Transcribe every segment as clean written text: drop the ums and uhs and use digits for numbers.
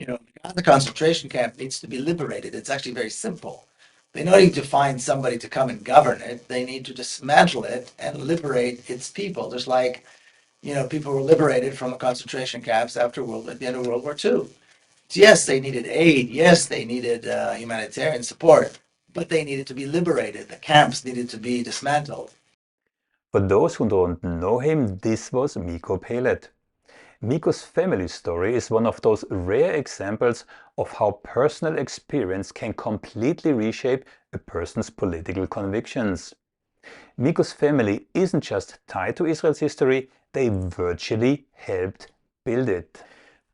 The Gaza concentration camp needs to be liberated. It's actually very simple. They don't need to find somebody to come and govern it. They need to dismantle it and liberate its people. Just like, people were liberated from the concentration camps at the end of World War II. Yes, they needed aid. Yes, they needed humanitarian support, but they needed to be liberated. The camps needed to be dismantled. For those who don't know him, this was Miko Peled. Miko's family story is one of those rare examples of how personal experience can completely reshape a person's political convictions. Miko's family isn't just tied to Israel's history, they virtually helped build it.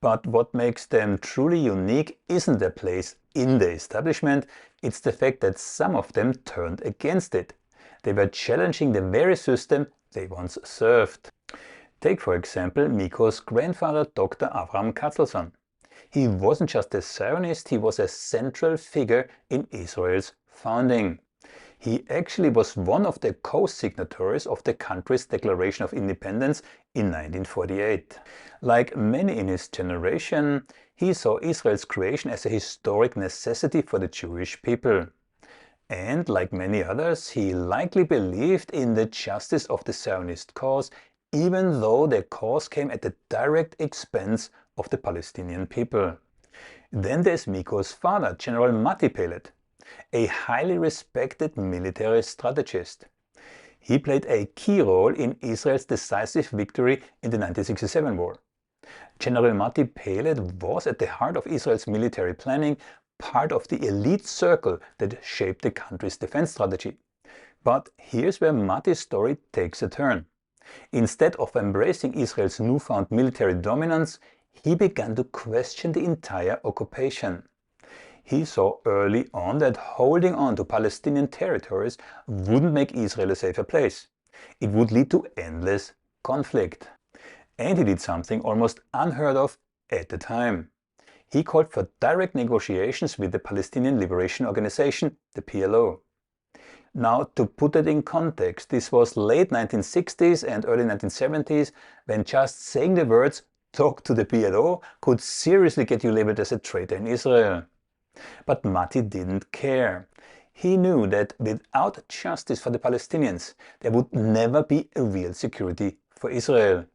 But what makes them truly unique isn't their place in the establishment, it's the fact that some of them turned against it. They were challenging the very system they once served. Take for example Miko's grandfather Dr. Avram Katzelson. He wasn't just a Zionist, he was a central figure in Israel's founding. He actually was one of the co-signatories of the country's Declaration of Independence in 1948. Like many in his generation, he saw Israel's creation as a historic necessity for the Jewish people. And like many others, he likely believed in the justice of the Zionist cause, even though their cause came at the direct expense of the Palestinian people. Then there's Miko's father, General Matti Peled, a highly respected military strategist. He played a key role in Israel's decisive victory in the 1967 war. General Matti Peled was at the heart of Israel's military planning, part of the elite circle that shaped the country's defense strategy. But here's where Matti's story takes a turn. Instead of embracing Israel's newfound military dominance, he began to question the entire occupation. He saw early on that holding on to Palestinian territories wouldn't make Israel a safer place. It would lead to endless conflict. And he did something almost unheard of at the time. He called for direct negotiations with the Palestinian Liberation Organization, the PLO. Now, to put that in context, this was late 1960s and early 1970s, when just saying the words "talk to the PLO" could seriously get you labeled as a traitor in Israel. But Matti didn't care. He knew that without justice for the Palestinians, there would never be a real security for Israel.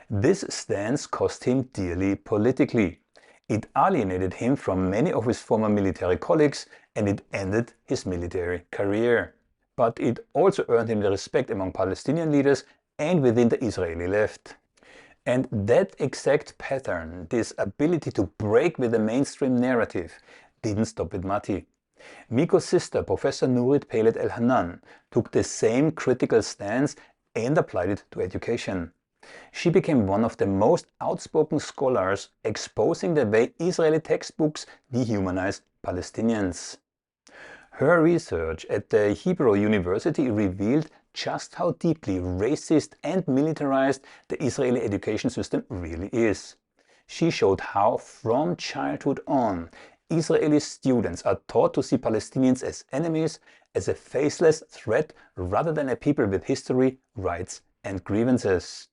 This stance cost him dearly politically. It alienated him from many of his former military colleagues and it ended his military career. But it also earned him the respect among Palestinian leaders and within the Israeli left. And that exact pattern, this ability to break with the mainstream narrative, didn't stop with Matti. Miko's sister, Professor Nurit Peled El-Hanan, took the same critical stance and applied it to education. She became one of the most outspoken scholars exposing the way Israeli textbooks dehumanize Palestinians. Her research at the Hebrew University revealed just how deeply racist and militarized the Israeli education system really is. She showed how, from childhood on, Israeli students are taught to see Palestinians as enemies, as a faceless threat rather than a people with history, rights and grievances.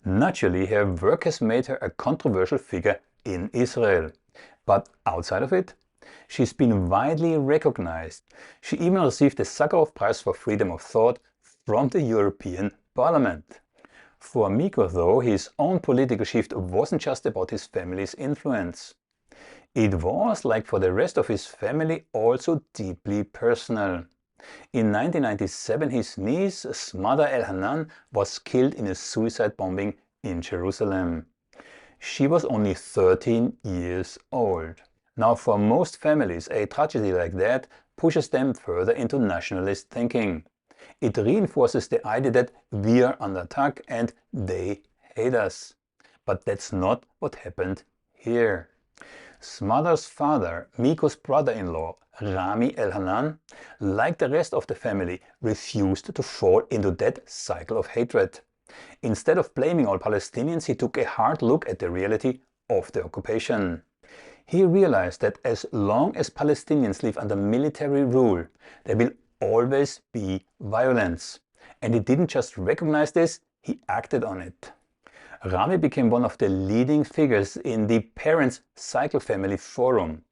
Naturally, her work has made her a controversial figure in Israel. But outside of it, she's been widely recognized. She even received the Sakharov Prize for Freedom of Thought from the European Parliament. For Miko, though, his own political shift wasn't just about his family's influence. It was, like for the rest of his family, also deeply personal. In 1997, his niece, Smada El-Hanan, was killed in a suicide bombing in Jerusalem. She was only 13 years old. Now, for most families, a tragedy like that pushes them further into nationalist thinking. It reinforces the idea that we are under attack and they hate us. But that's not what happened here. Smada's father, Miko's brother-in-law, Rami El-Hanan, like the rest of the family, refused to fall into that cycle of hatred. Instead of blaming all Palestinians, he took a hard look at the reality of the occupation. He realized that as long as Palestinians live under military rule, there will always be violence. And he didn't just recognize this, he acted on it. Rami became one of the leading figures in the Parents Cycle Family Forum.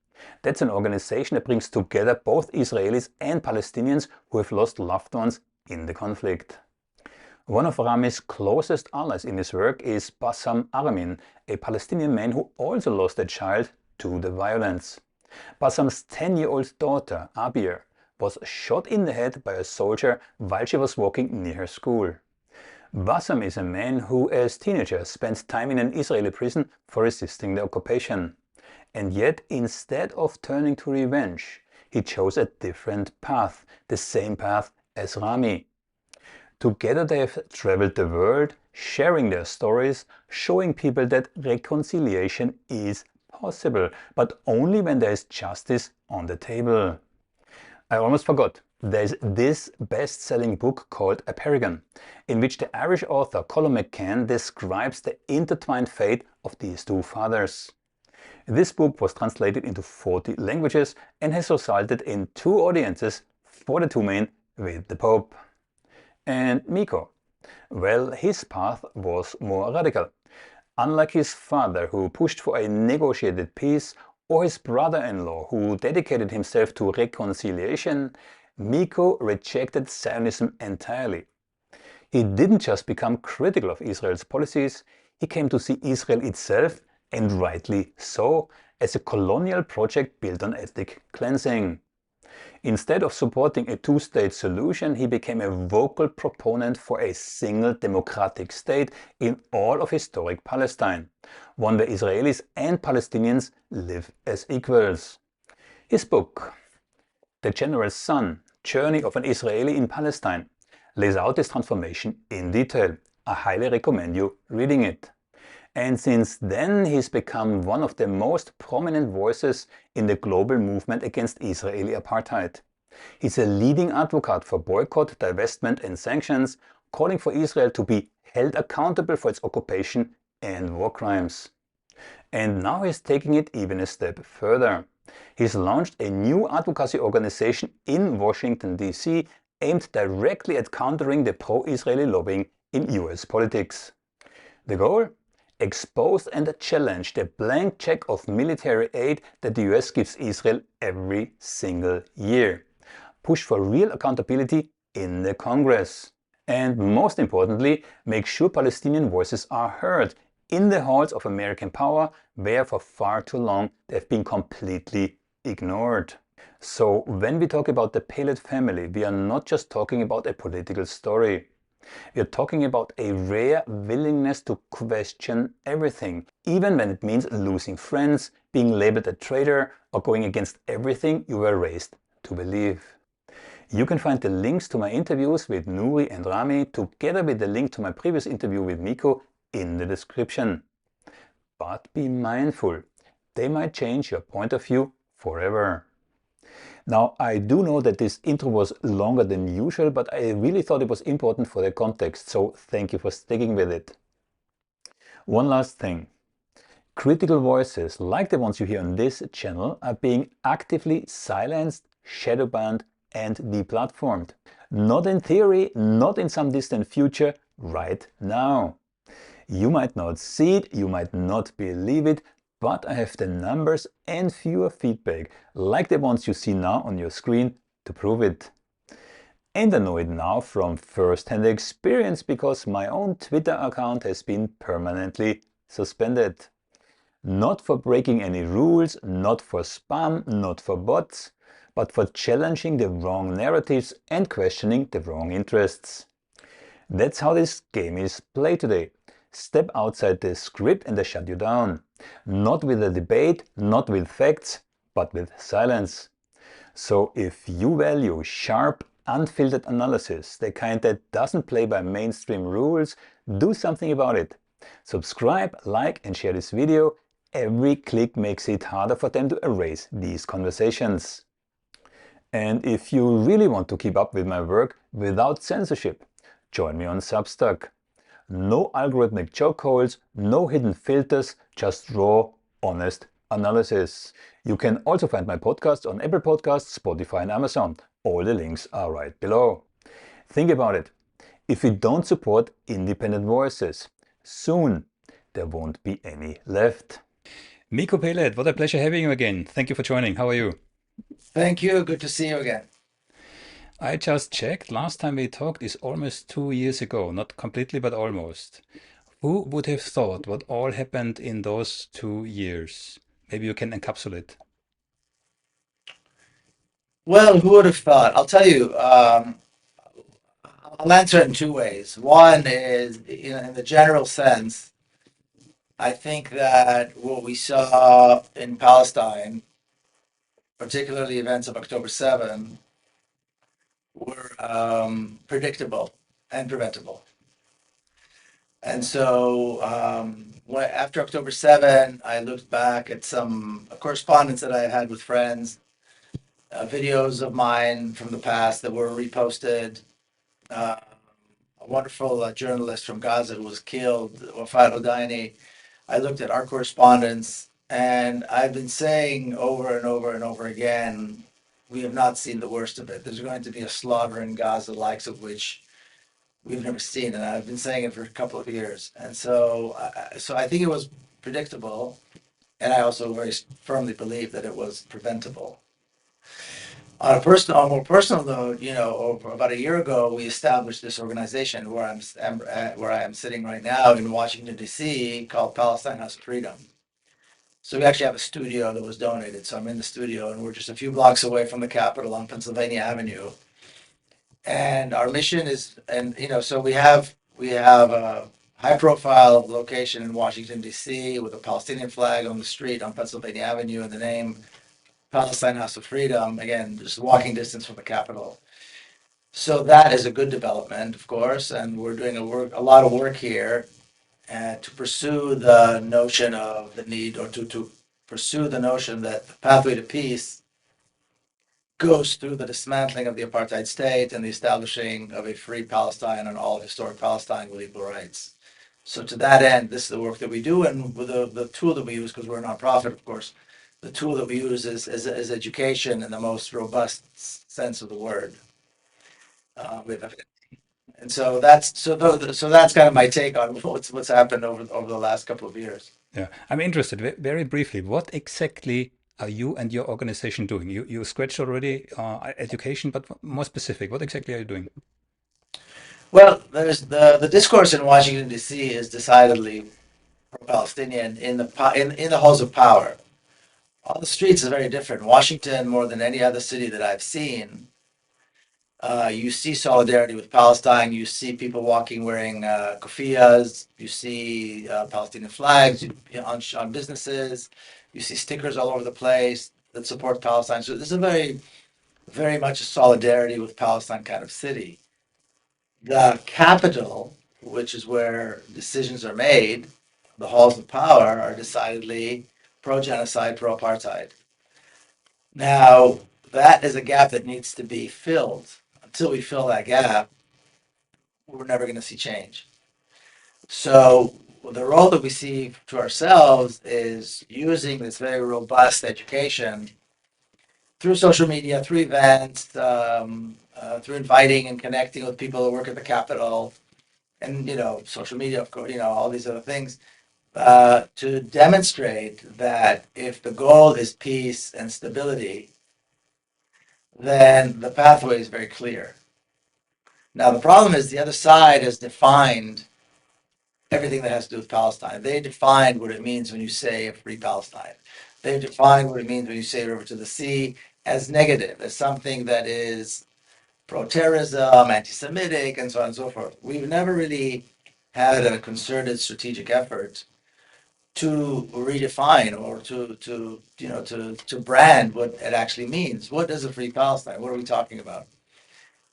That's an organization that brings together both Israelis and Palestinians who have lost loved ones in the conflict. One of Rami's closest allies in his work is Bassam Aramin, a Palestinian man who also lost a child to the violence. Bassam's 10-year-old daughter, Abir, was shot in the head by a soldier while she was walking near her school. Bassam is a man who, as teenager, spent time in an Israeli prison for resisting the occupation. And yet, instead of turning to revenge, he chose a different path, the same path as Rami. Together they have traveled the world, sharing their stories, showing people that reconciliation is possible, but only when there is justice on the table. I almost forgot. There's this best-selling book called Apartheid, in which the Irish author Colum McCann describes the intertwined fate of these two fathers. This book was translated into 40 languages and has resulted in 2 audiences for the 2 men with the Pope. And Miko? Well, his path was more radical. Unlike his father, who pushed for a negotiated peace, or his brother-in-law, who dedicated himself to reconciliation, Miko rejected Zionism entirely. He didn't just become critical of Israel's policies, he came to see Israel itself, and rightly so, as a colonial project built on ethnic cleansing. Instead of supporting a 2-state solution, he became a vocal proponent for a single democratic state in all of historic Palestine, one where Israelis and Palestinians live as equals. His book, The General's Son, Journey of an Israeli in Palestine, lays out this transformation in detail. I highly recommend you reading it. And since then, he's become one of the most prominent voices in the global movement against Israeli apartheid. He's a leading advocate for boycott, divestment and sanctions, calling for Israel to be held accountable for its occupation and war crimes. And now he's taking it even a step further. He's launched a new advocacy organization in Washington, D.C. aimed directly at countering the pro-Israeli lobbying in US politics. The goal? Expose and challenge the blank check of military aid that the US gives Israel every single year. Push for real accountability in the Congress. And most importantly, make sure Palestinian voices are heard in the halls of American power, where for far too long they've been completely ignored. So when we talk about the Peled family, we are not just talking about a political story. We are talking about a rare willingness to question everything, even when it means losing friends, being labeled a traitor, or going against everything you were raised to believe. You can find the links to my interviews with Nuri and Rami, together with the link to my previous interview with Miko, in the description. But be mindful, they might change your point of view forever. Now, I do know that this intro was longer than usual, but I really thought it was important for the context, so thank you for sticking with it. One last thing. Critical voices, like the ones you hear on this channel, are being actively silenced, shadow banned, and deplatformed. Not in theory, not in some distant future, right now. You might not see it, you might not believe it, but I have the numbers and viewer feedback, like the ones you see now on your screen, to prove it. And I know it now from first-hand experience, because my own Twitter account has been permanently suspended. Not for breaking any rules, not for spam, not for bots, but for challenging the wrong narratives and questioning the wrong interests. That's how this game is played today. Step outside the script and they shut you down. Not with a debate, not with facts, but with silence. So if you value sharp, unfiltered analysis, the kind that doesn't play by mainstream rules, do something about it. Subscribe, like and share this video. Every click makes it harder for them to erase these conversations. And if you really want to keep up with my work without censorship, join me on Substack. No algorithmic choke holes, no hidden filters, just raw, honest analysis. You can also find my podcasts on Apple Podcasts, Spotify and Amazon. All the links are right below. Think about it. If we don't support independent voices, soon there won't be any left. Miko Peled, what a pleasure having you again. Thank you for joining. How are you? Thank you. Good to see you again. I just checked. Last time we talked is almost 2 years ago. Not completely, but almost. Who would have thought what all happened in those 2 years? Maybe you can encapsulate. Well, who would have thought? I'll tell you. I'll answer it in two ways. One is, in the general sense, I think that what we saw in Palestine, particularly events of October 7, were predictable and preventable. And so after October 7, I looked back at some correspondence that I had with friends, videos of mine from the past that were reposted. Uh, a wonderful journalist from Gaza who was killed, Wafat Odaini. I looked at our correspondence, and I've been saying over and over and over again, we have not seen the worst of it. There's going to be a slaughter in Gaza, the likes of which we've never seen, and I've been saying it for a couple of years. And so I think it was predictable, and I also very firmly believe that it was preventable. On a more personal note, over about a year ago, we established this organization where I am sitting right now in Washington D.C. called Palestine House of Freedom. So we actually have a studio that was donated. So I'm in the studio, and we're just a few blocks away from the Capitol on Pennsylvania Avenue. And our mission is, so we have a high-profile location in Washington D.C. with a Palestinian flag on the street on Pennsylvania Avenue and the name Palestine House of Freedom. Again, just walking distance from the Capitol. So that is a good development, of course, and we're doing a lot of work here to pursue the notion of the need, or to pursue the notion that the pathway to peace goes through the dismantling of the apartheid state and the establishing of a free Palestine and all of historic Palestine with equal rights. So to that end, this is the work that we do, and with the tool that we use, because we're a nonprofit, of course, the tool that we use is education in the most robust sense of the word. And so that's kind of my take on what's happened over the last couple of years. Yeah, I'm interested very briefly. What exactly are you and your organization doing? You scratched already education, but more specific, what exactly are you doing? Well, there's the discourse in Washington D.C. is decidedly pro-Palestinian in the halls of power. On the streets is very different. Washington, more than any other city that I've seen, you see solidarity with Palestine. You see people walking wearing keffiyehs. You see Palestinian flags on businesses. You see stickers all over the place that support Palestine. So this is a very much a solidarity with Palestine kind of city. The capital, which is where decisions are made, the halls of power are decidedly pro-genocide, pro-apartheid. Now, that is a gap that needs to be filled. Until we fill that gap, we're never going to see change. So, the role that we see to ourselves is using this very robust education through social media, through events, through inviting and connecting with people who work at the Capitol, and social media, of course, all these other things, to demonstrate that if the goal is peace and stability, then the pathway is very clear. Now, the problem is the other side has defined everything that has to do with Palestine. They defined what it means when you say a free Palestine. They've defined what it means when you say river to the sea as negative, as something that is pro-terrorism, anti-Semitic, and so on and so forth. We've never really had a concerted strategic effort to redefine or to brand what it actually means. What is a free Palestine? What are we talking about?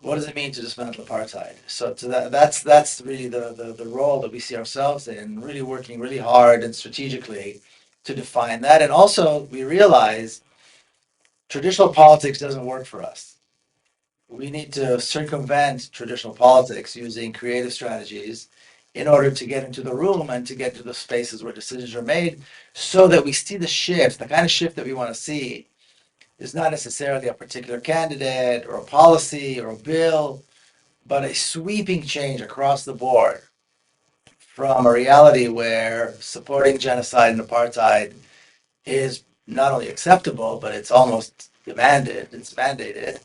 What does it mean to dismantle apartheid? So that's really the role that we see ourselves in, really working really hard and strategically to define that. And also we realize traditional politics doesn't work for us. We need to circumvent traditional politics using creative strategies in order to get into the room and to get to the spaces where decisions are made, so that we see the shift, the kind of shift that we want to see is not necessarily a particular candidate or a policy or a bill, but a sweeping change across the board from a reality where supporting genocide and apartheid is not only acceptable, but it's almost demanded, it's mandated,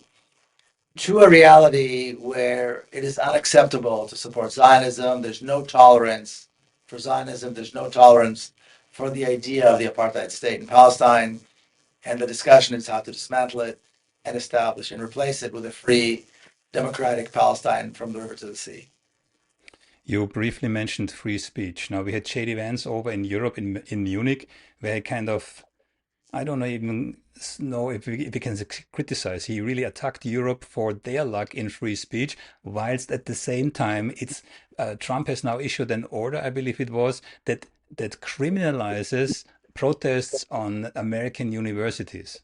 to a reality where it is unacceptable to support Zionism. There's no tolerance for Zionism. There's no tolerance for the idea of the apartheid state in Palestine. And the discussion is how to dismantle it and establish and replace it with a free, democratic Palestine from the river to the sea. You briefly mentioned free speech. Now, we had JD Vance over in Europe, in Munich, where he kind of, I don't even know if we can criticize. He really attacked Europe for their lack in free speech, whilst at the same time, Trump has now issued an order, I believe it was, that criminalizes protests on American universities.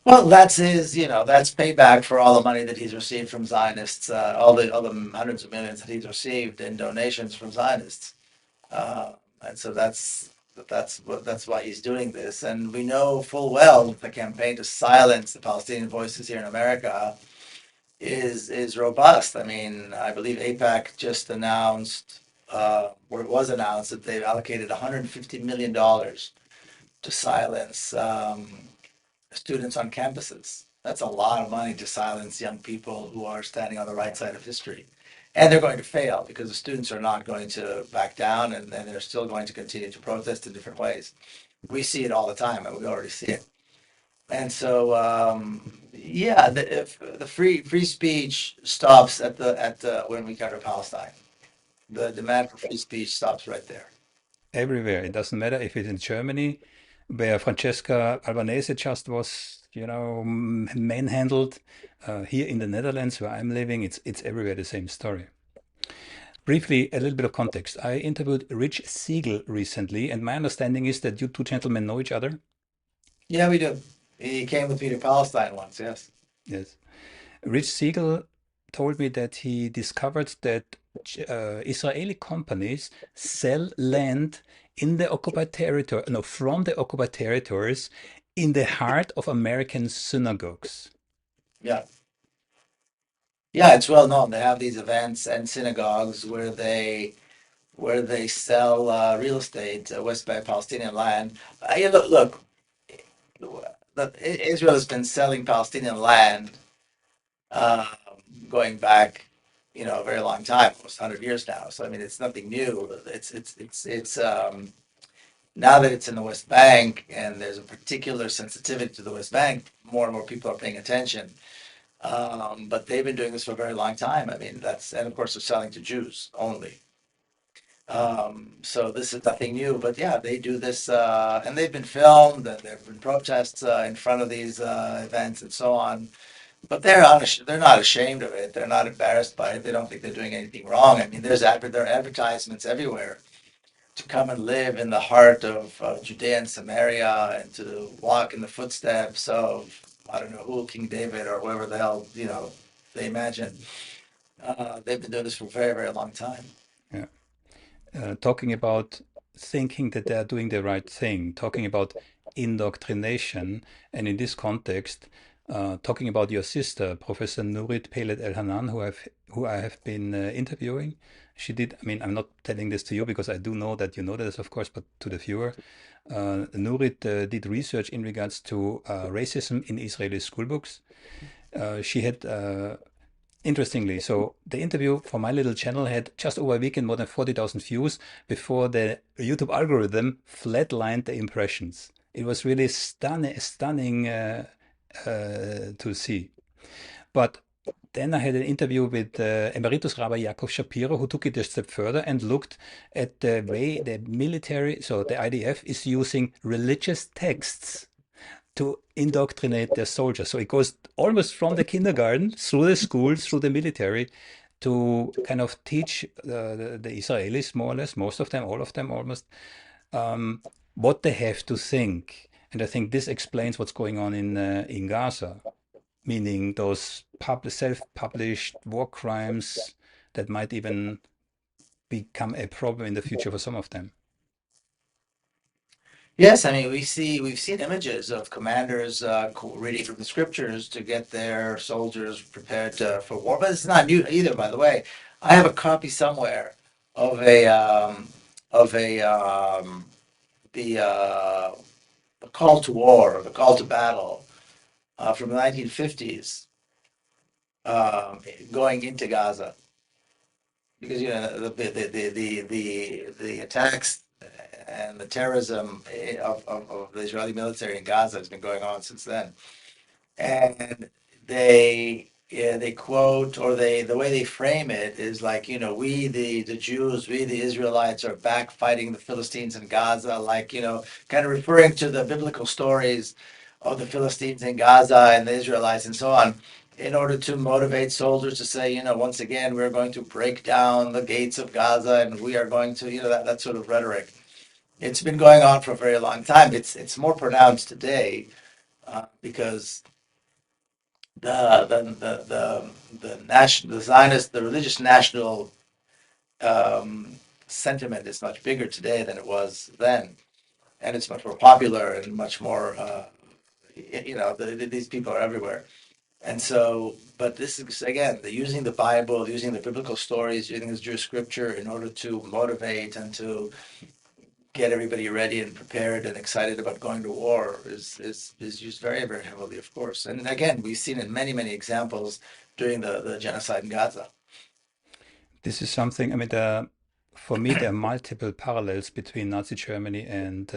Well, that's that's payback for all the money that he's received from Zionists, all the hundreds of millions that he's received in donations from Zionists. And so that's why he's doing this. And we know full well the campaign to silence the Palestinian voices here in America is robust. I mean, I believe AIPAC just announced, or it was announced, that they've allocated $150 million to silence students on campuses. That's a lot of money to silence young people who are standing on the right side of history. And they're going to fail because the students are not going to back down, and they're still going to continue to protest in different ways. We see it all the time, and we already see it. And so, yeah, if the free speech stops at the when we come to Palestine. The demand for free speech stops right there. Everywhere. It doesn't matter if it's in Germany, where Francesca Albanese just was, manhandled. Here in the Netherlands, where I'm living, it's everywhere the same story. Briefly, a little bit of context. I interviewed Rich Siegel recently, and my understanding is that you two gentlemen know each other. Yeah, we do. He came with me to Palestine once. Yes. Yes. Rich Siegel told me that he discovered that Israeli companies sell land in the occupied territory, no, from the occupied territories in the heart of American synagogues. Yeah. Yeah, it's well known. They have these events and synagogues where they sell real estate, West Bank Palestinian land. Yeah, look. Israel has been selling Palestinian land um, going back, a very long time, almost 100 years now. So I mean, it's nothing new. It's now that it's in the West Bank and there's a particular sensitivity to the West Bank, more and more people are paying attention. But they've been doing this for a very long time. I mean, and of course they're selling to Jews only. So this is nothing new, but yeah, they do this, and they've been filmed, and there have been protests in front of these events and so on. But they're not ashamed of it. They're not embarrassed by it. They don't think they're doing anything wrong. I mean, there are advertisements everywhere to come and live in the heart of Judea and Samaria and to walk in the footsteps of, I don't know who, King David or whoever the hell, they imagine. They've been doing this for a very, very long time. Yeah. Talking about thinking that they are doing the right thing, talking about indoctrination, and in this context, talking about your sister, Professor Nurit Peled El Hanan, who I have been interviewing. She did. I mean, I'm not telling this to you because I do know that you know this, of course, but to the viewer, Nurit did research in regards to racism in Israeli school books. She had interestingly, so the interview for my little channel had just over a weekend more than 40,000 views before the YouTube algorithm flatlined the impressions. It was really stunning to see. But then I had an interview with Emeritus Rabbi Yaakov Shapiro, who took it a step further and looked at the way the military, so the IDF, is using religious texts to indoctrinate their soldiers. So it goes almost from the kindergarten through the schools, through the military, to kind of teach the Israelis, more or less, most of them, all of them almost, what they have to think. And I think this explains what's going on in Gaza, meaning those self-published war crimes that might even become a problem in the future for some of them. Yes, I mean we've seen images of commanders reading from the scriptures to get their soldiers prepared for war, but it's not new either. By the way, I have a copy somewhere of a of a the the call to war, the call to battle from the 1950s, going into Gaza, because the attacks and the terrorism of the Israeli military in Gaza has been going on since then. And they quote, or the way they frame it is like, we the Jews, we the Israelites are back fighting the Philistines in Gaza, like, kind of referring to the biblical stories of the Philistines in Gaza and the Israelites and so on, in order to motivate soldiers to say, once again, we're going to break down the gates of Gaza and we are going to, that sort of rhetoric. It's been going on for a very long time. It's more pronounced today, because the Zionist, the religious national sentiment is much bigger today than it was then, and it's much more popular and much more. These people are everywhere, and so. But this is again, using the Bible, using the biblical stories, using the Jewish scripture in order to motivate and to get everybody ready and prepared and excited about going to war is used very, very heavily, of course. And again, we've seen in many, many examples during the genocide in Gaza. This is something, I mean, for me, there are multiple parallels between Nazi Germany and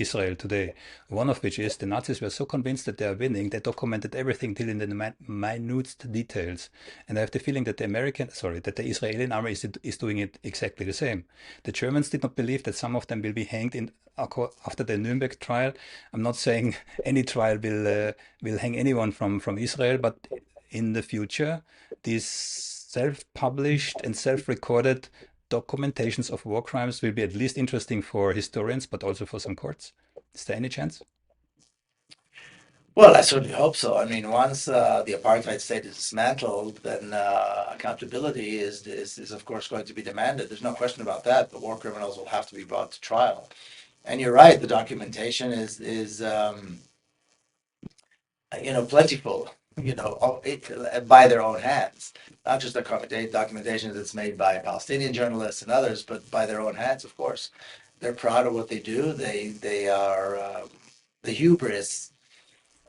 Israel today. One of which is the Nazis were so convinced that they are winning, they documented everything till in the minute details. And I have the feeling that that the Israeli army is doing it exactly the same. The Germans did not believe that some of them will be hanged after the Nuremberg trial. I'm not saying any trial will hang anyone from Israel, but in the future, these self-published and self-recorded documentations of war crimes will be at least interesting for historians, but also for some courts. Is there any chance? Well, I certainly hope so. I mean, once the apartheid state is dismantled, then accountability is of course going to be demanded. There's no question about that. The war criminals will have to be brought to trial. And you're right, the documentation is plentiful, by their own hands. Not just the documentation that's made by Palestinian journalists and others, but by their own hands, of course. They're proud of what they do. They are the hubris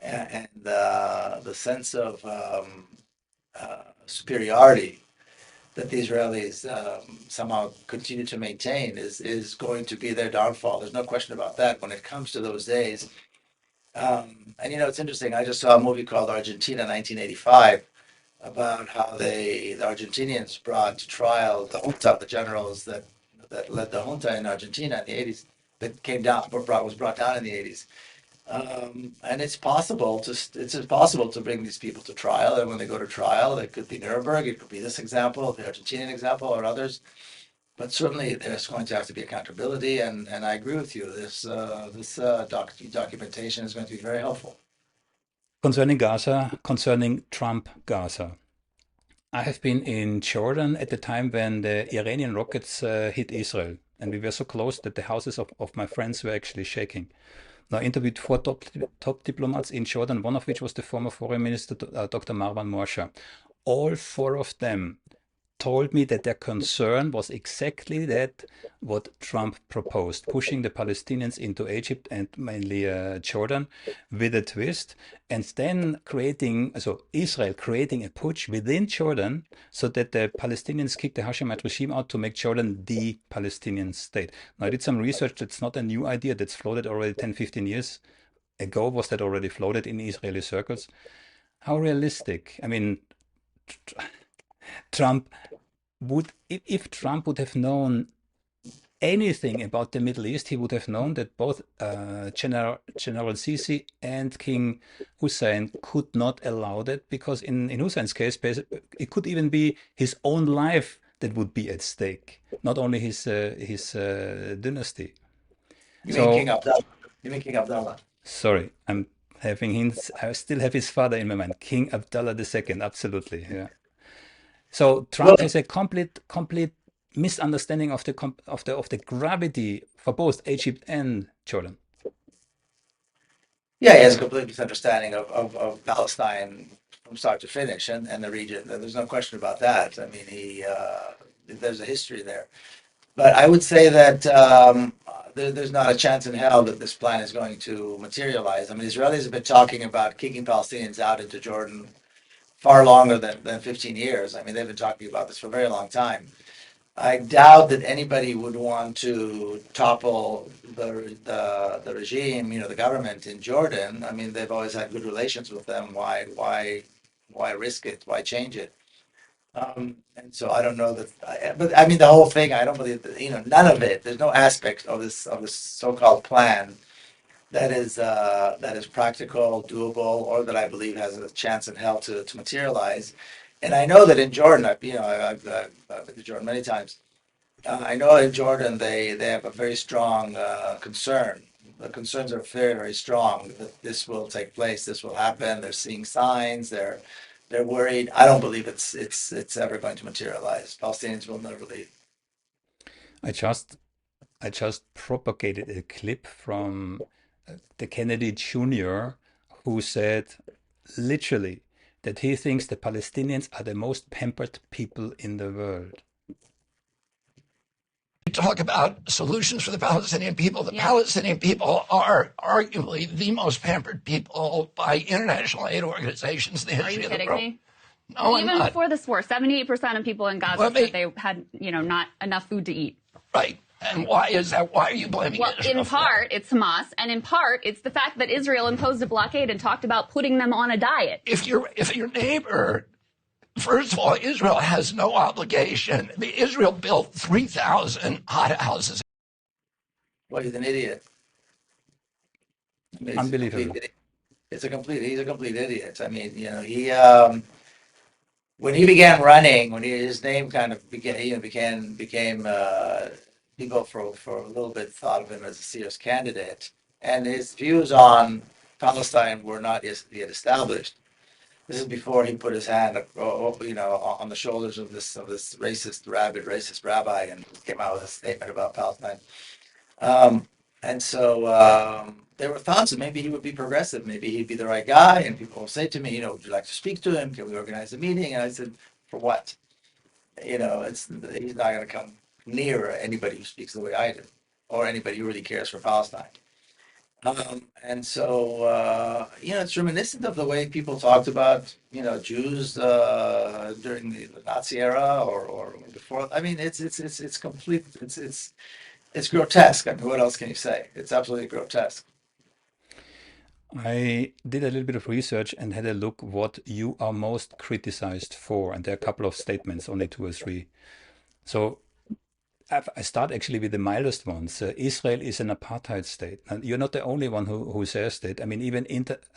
and the sense of superiority that the Israelis somehow continue to maintain is going to be their downfall. There's no question about that when it comes to those days. And it's interesting. I just saw a movie called Argentina 1985 about how the Argentinians brought to trial the junta, the generals that led the junta in Argentina in the 80s, that came down, was brought down in the 80s. And it's possible to bring these people to trial, and when they go to trial, it could be Nuremberg, it could be this example, the Argentinian example, or others. But certainly, there's going to have to be accountability, and I agree with you. This documentation is going to be very helpful. Concerning Gaza, concerning Trump Gaza. I have been in Jordan at the time when the Iranian rockets hit Israel, and we were so close that the houses of my friends were actually shaking. Now, I interviewed four top diplomats in Jordan, one of which was the former foreign minister, Dr. Marwan Morsha. All four of them told me that their concern was exactly that what Trump proposed, pushing the Palestinians into Egypt and mainly Jordan with a twist, and then Israel creating a putsch within Jordan so that the Palestinians kick the Hashemite regime out to make Jordan the Palestinian state. Now, I did some research. That's not a new idea. That's floated already 10, 15 years ago. Was that already floated in Israeli circles? How realistic? I mean, Trump if Trump would have known anything about the Middle East, he would have known that both General Sisi and King Hussein could not allow that because in Hussein's case, it could even be his own life that would be at stake, not only his dynasty. You mean King So Abdullah? You mean King Abdullah? sorry, I'm having hints. I still have his father in my mind, King Abdullah II. Absolutely, yeah. So Well, Trump has a complete misunderstanding of the gravity for both Egypt and Jordan. yeah, he has a complete misunderstanding of Palestine from start to finish and the region. There's no question about that. I mean, there's a history there. But I would say that there's not a chance in hell that this plan is going to materialize. I mean, Israelis have been talking about kicking Palestinians out into Jordan far longer than 15 years. I mean, they've been talking about this for a very long time. I doubt that anybody would want to topple the regime, the government in Jordan. I mean, they've always had good relations with them. Why risk it? Why change it? And so I don't know that, but I mean, the whole thing, I don't believe that, none of it, there's no aspect of this so-called plan that is practical, doable, or that I believe has a chance in hell to materialize. And I know that in Jordan, I've been to Jordan many times. I know in Jordan they have a very strong concern. The concerns are very, very strong that this will take place, this will happen. They're seeing signs. They're worried. I don't believe it's ever going to materialize. Palestinians will never leave. I just I just propagated a clip from the Kennedy Jr., who said literally that he thinks the Palestinians are the most pampered people in the world. Talk about solutions for the Palestinian people. The Palestinian people are arguably the most pampered people by international aid organizations in the history of the world. Are you kidding me? No, even before this war, 78% of people in Gaza said they had, not enough food to eat. Right. And why is that? Why are you blaming Israel? In part, it's Hamas, and in part, it's the fact that Israel imposed a blockade and talked about putting them on a diet. If your neighbor, first of all, Israel has no obligation. Israel built 3,000 hothouses. Well, he's an idiot. I mean, Unbelievable. He's a complete idiot. I mean, he when he began running, his name kind of became people for a little bit thought of him as a serious candidate, and his views on Palestine were not yet established. This is before he put his hand, on the shoulders of this rabid racist rabbi, and came out with a statement about Palestine. And so there were thoughts that maybe he would be progressive, maybe he'd be the right guy. And people will say to me, would you like to speak to him? Can we organize a meeting? And I said, for what? He's not going to come near anybody who speaks the way I do, or anybody who really cares for Palestine. And so, it's reminiscent of the way people talked about, Jews during the Nazi era or before. I mean, it's complete. It's grotesque. I mean, what else can you say? It's absolutely grotesque. I did a little bit of research and had a look what you are most criticized for, and there are a couple of statements, only two or three. So I start actually with the mildest ones. Israel is an apartheid state. And you're not the only one who says that. I mean, even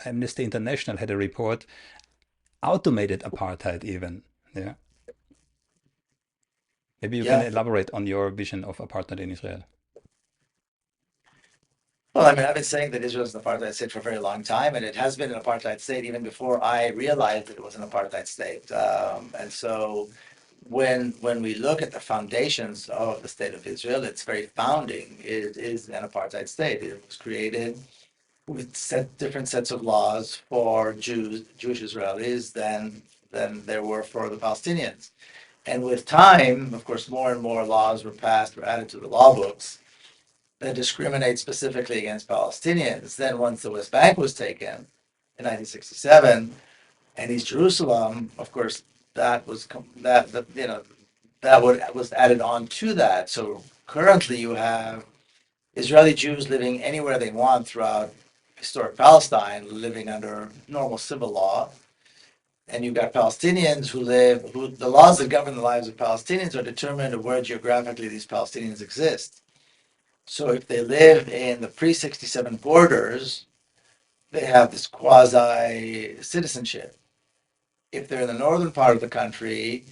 Amnesty International had a report, automated apartheid even. Yeah. Maybe you can elaborate on your vision of apartheid in Israel. Well, I mean, I've been saying that Israel is an apartheid state for a very long time, and it has been an apartheid state even before I realized that it was an apartheid state. And so when we look at the foundations of the state of Israel, its very founding is an apartheid state. It was created with different sets of laws for Jewish Israelis than there were for the Palestinians. And with time, of course, more and more laws were passed, were added to the law books that discriminate specifically against Palestinians. Then once the West Bank was taken in 1967 and East Jerusalem, of course, that was was added on to that. So currently you have Israeli Jews living anywhere they want throughout historic Palestine, living under normal civil law. And you've got Palestinians who the laws that govern the lives of Palestinians are determined of where geographically these Palestinians exist. So if they live in the pre-67 borders, they have this quasi-citizenship. If they're in the northern part of the country,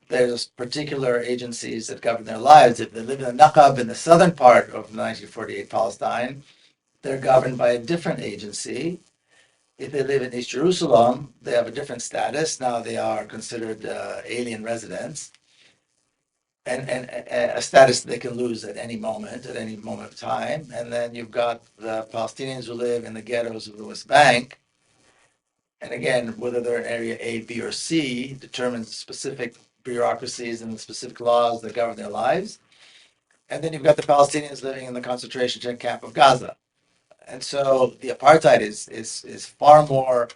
there's particular agencies that govern their lives. If they live in the Naqab in the southern part of 1948 Palestine, they're governed by a different agency. If they live in East Jerusalem, they have a different status. Now they are considered alien residents, and a status they can lose at any moment of time. And then you've got the Palestinians who live in the ghettos of the West Bank. And again, whether they're in area A, B, or C determines specific bureaucracies and the specific laws that govern their lives. And then you've got the Palestinians living in the concentration camp of Gaza. And so the apartheid is far more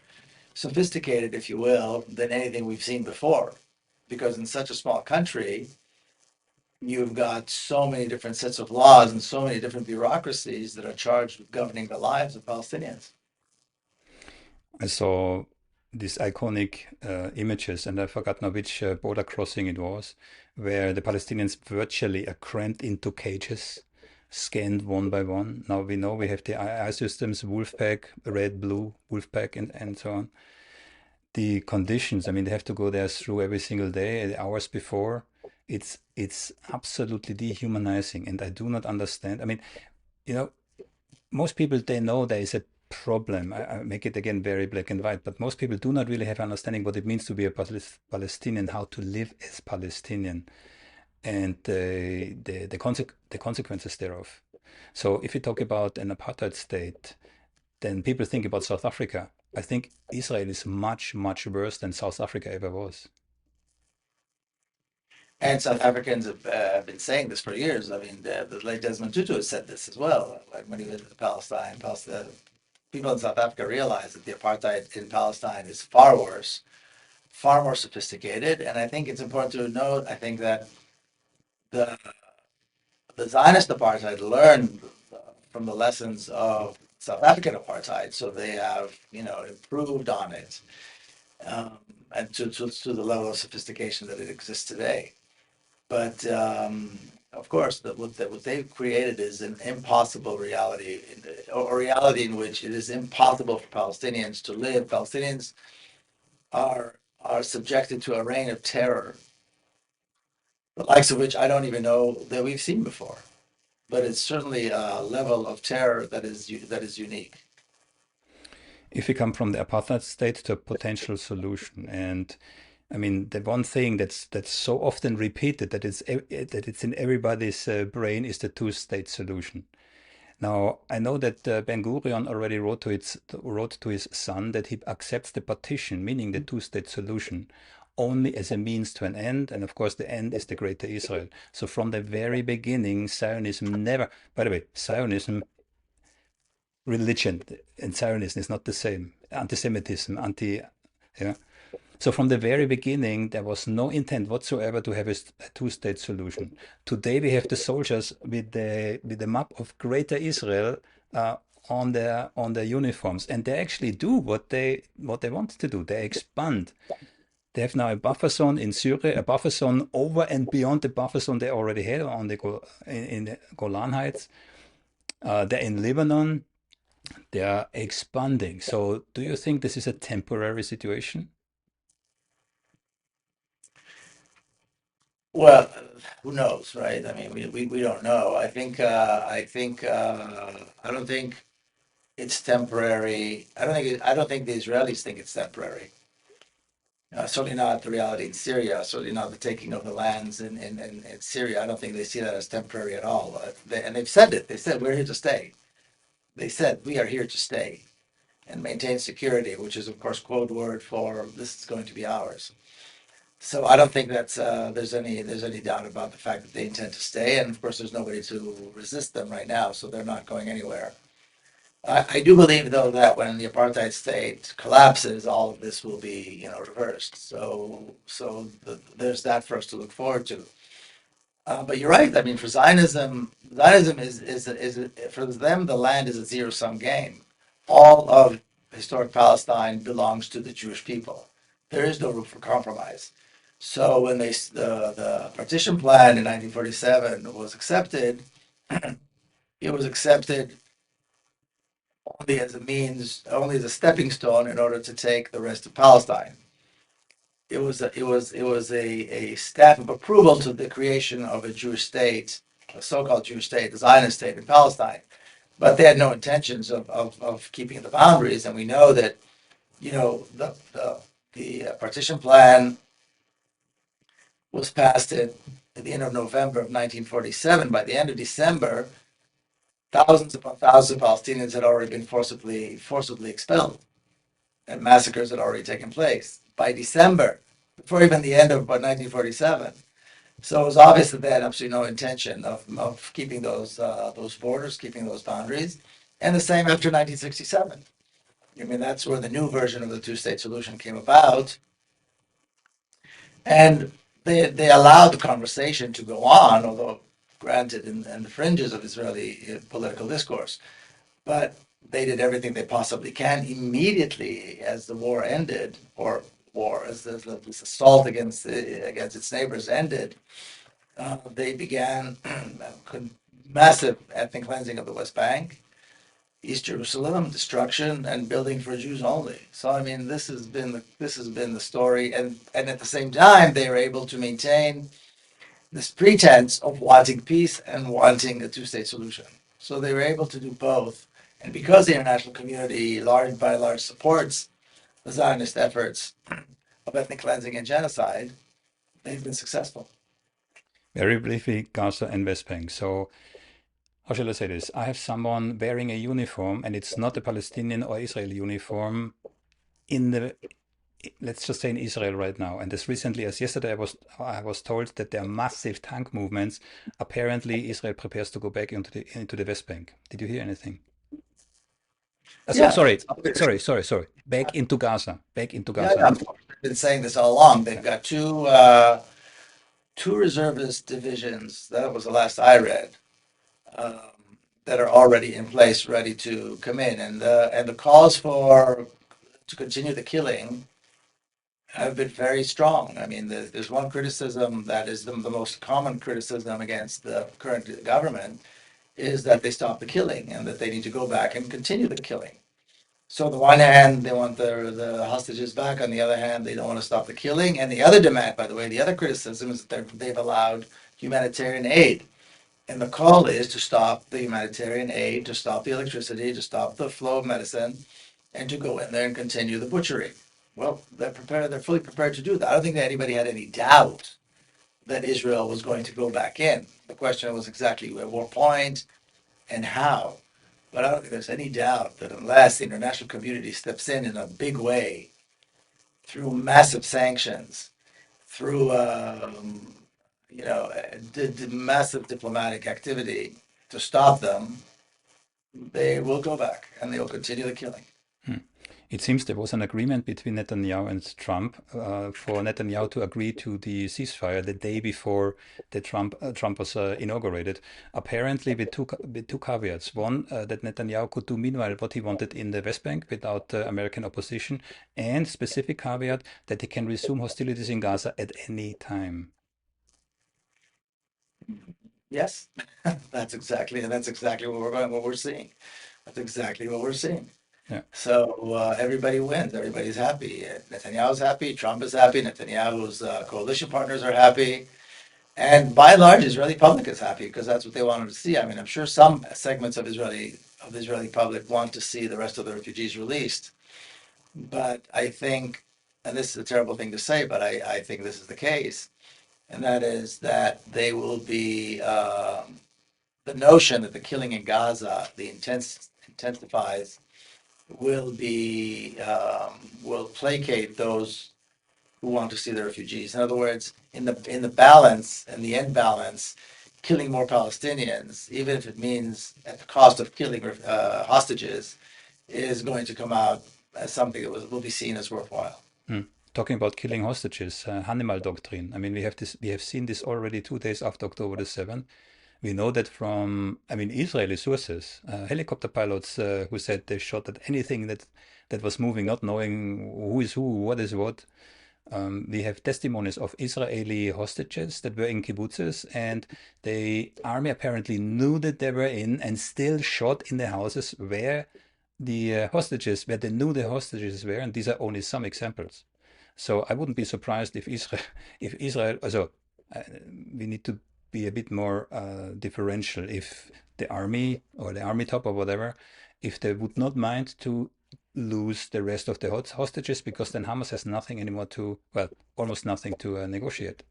sophisticated, if you will, than anything we've seen before. Because in such a small country, you've got so many different sets of laws and so many different bureaucracies that are charged with governing the lives of Palestinians. I saw these iconic images, and I forgot now which border crossing it was, where the Palestinians virtually are crammed into cages, scanned one by one. Now we know we have the II systems, Wolfpack, red, blue, Wolfpack, and so on. The conditions, I mean, they have to go there through every single day, the hours before. It's absolutely dehumanizing, and I do not understand. I mean, you know, most people, they know there is a problem. I make it again very black and white, but most people do not really have understanding what it means to be a Palestinian, how to live as Palestinian, and the consequences thereof. So if you talk about an apartheid state, then people think about South Africa. I think Israel is much, much worse than South Africa ever was. And South Africans have been saying this for years. I mean, the late Desmond Tutu has said this as well. Like when he visited Palestine, people in South Africa realize that the apartheid in Palestine is far worse, far more sophisticated. And I think it's important to note, I think that the, the Zionist apartheid learned from the lessons of South African apartheid. So they have, improved on it and to the level of sophistication that it exists today. But of course, what they've created is an impossible reality, or a reality in which it is impossible for Palestinians to live. Palestinians are subjected to a reign of terror, the likes of which I don't even know that we've seen before. But it's certainly a level of terror that is unique. If we come from the apartheid state to a potential solution, and I mean, the one thing that's so often repeated that it's in everybody's brain is the two-state solution. Now, I know that Ben Gurion already wrote to his son that he accepts the partition, meaning the two-state solution, only as a means to an end, and of course the end is the Greater Israel. So from the very beginning, Zionism never, by the way, Zionism, religion and Zionism is not the same. Anti-Semitism, yeah. So from the very beginning, there was no intent whatsoever to have a two-state solution. Today we have the soldiers with the map of Greater Israel on their uniforms, and they actually do what they want to do. They expand. They have now a buffer zone in Syria, a buffer zone over and beyond the buffer zone they already had on in the Golan Heights. They're in Lebanon. They are expanding. So do you think this is a temporary situation? Well, who knows, right? I mean, we don't know. I don't think it's temporary. I don't think the Israelis think it's temporary. Certainly not the reality in Syria. Certainly not the taking of the lands in Syria. I don't think they see that as temporary at all. And they've said it. They said we're here to stay. They said we are here to stay and maintain security, which is of course code word for this is going to be ours. So I don't think that's there's any doubt about the fact that they intend to stay, and of course there's nobody to resist them right now, so they're not going anywhere. I do believe though that when the apartheid state collapses, all of this will be reversed. There's that for us to look forward to. But you're right. I mean, for Zionism is for them the land is a zero-sum game. All of historic Palestine belongs to the Jewish people. There is no room for compromise. So when the partition plan in 1947 was accepted, it was accepted only as a means, only as a stepping stone in order to take the rest of Palestine. It was a stamp of approval to the creation of a Jewish state, a so-called Jewish state, a Zionist state in Palestine. But they had no intentions of keeping the boundaries, and we know that the partition plan was passed at the end of November of 1947. By the end of December, thousands upon thousands of Palestinians had already been forcibly expelled, and massacres had already taken place. By December, before even the end of 1947. So it was obvious that they had absolutely no intention of keeping those borders, keeping those boundaries, and the same after 1967. I mean, that's where the new version of the two-state solution came about, and they allowed the conversation to go on, although granted in the fringes of Israeli political discourse. But they did everything they possibly can immediately as the war ended, or war as this assault against its neighbors ended. They began massive ethnic cleansing of the West Bank, East Jerusalem, destruction, and building for Jews only. So I mean, this has been the story, and at the same time, they were able to maintain this pretense of wanting peace and wanting a two-state solution. So they were able to do both, and because the international community, large by large, supports the Zionist efforts of ethnic cleansing and genocide, they've been successful. Very briefly, Gaza and West Bank. So, how shall I say this? I have someone wearing a uniform, and it's not a Palestinian or Israeli uniform in the, let's just say in Israel right now. And as recently as yesterday, I was told that there are massive tank movements. Apparently, Israel prepares to go back into the West Bank. Did you hear anything? Yeah, Sorry. Back into Gaza. Back into yeah, Gaza. I've been saying this all along. They've got two reservist divisions. That was the last I read. Um, that are already in place, ready to come in, and the calls for to continue the killing have been very strong. I mean, there's one criticism that is the most common criticism against the current government is that they stop the killing and that they need to go back and continue the killing. So on the one hand, they want the hostages back. On the other hand, they don't want to stop the killing. And the other demand, by the way, the other criticism is that they've allowed humanitarian aid. And the call is to stop the humanitarian aid, to stop the electricity, to stop the flow of medicine, and to go in there and continue the butchery. Well, they're prepared. They're fully prepared to do that. I don't think that anybody had any doubt that Israel was going to go back in. The question was exactly at what point and how. But I don't think there's any doubt that unless the international community steps in a big way through massive sanctions, through massive diplomatic activity to stop them, they will go back and they will continue the killing. It seems there was an agreement between Netanyahu and Trump for Netanyahu to agree to the ceasefire the day before Trump was inaugurated. Apparently, with two caveats: one, that Netanyahu could do meanwhile what he wanted in the West Bank without American opposition, and specific caveat that he can resume hostilities in Gaza at any time. Yes, that's exactly what we're seeing. That's exactly what we're seeing. Yeah. So everybody wins. Everybody's happy. Netanyahu's happy. Trump is happy. Netanyahu's coalition partners are happy. And by and large, Israeli public is happy because that's what they wanted to see. I mean, I'm sure some segments of the Israeli public want to see the rest of the refugees released. But I think, and this is a terrible thing to say, but I think this is the case, and that is that they will be the notion that the killing in Gaza, the intensifies, will be will placate those who want to see the refugees. In other words, in the balance and the end balance, killing more Palestinians, even if it means at the cost of killing hostages, is going to come out as something that will be seen as worthwhile. Talking about killing hostages, Hanibal doctrine. I mean, we have seen this already 2 days after October the 7th. We know that from, I mean, Israeli sources, helicopter pilots who said they shot at anything that was moving, not knowing who is who, what is what. We have testimonies of Israeli hostages that were in kibbutzes, and the army apparently knew that they were in and still shot in the houses where where they knew the hostages were, and these are only some examples. So I wouldn't be surprised if Israel, also, we need to be a bit more differential. If the army or the army top or whatever, if they would not mind to lose the rest of the hostages, because then Hamas has nothing anymore well, almost nothing to negotiate.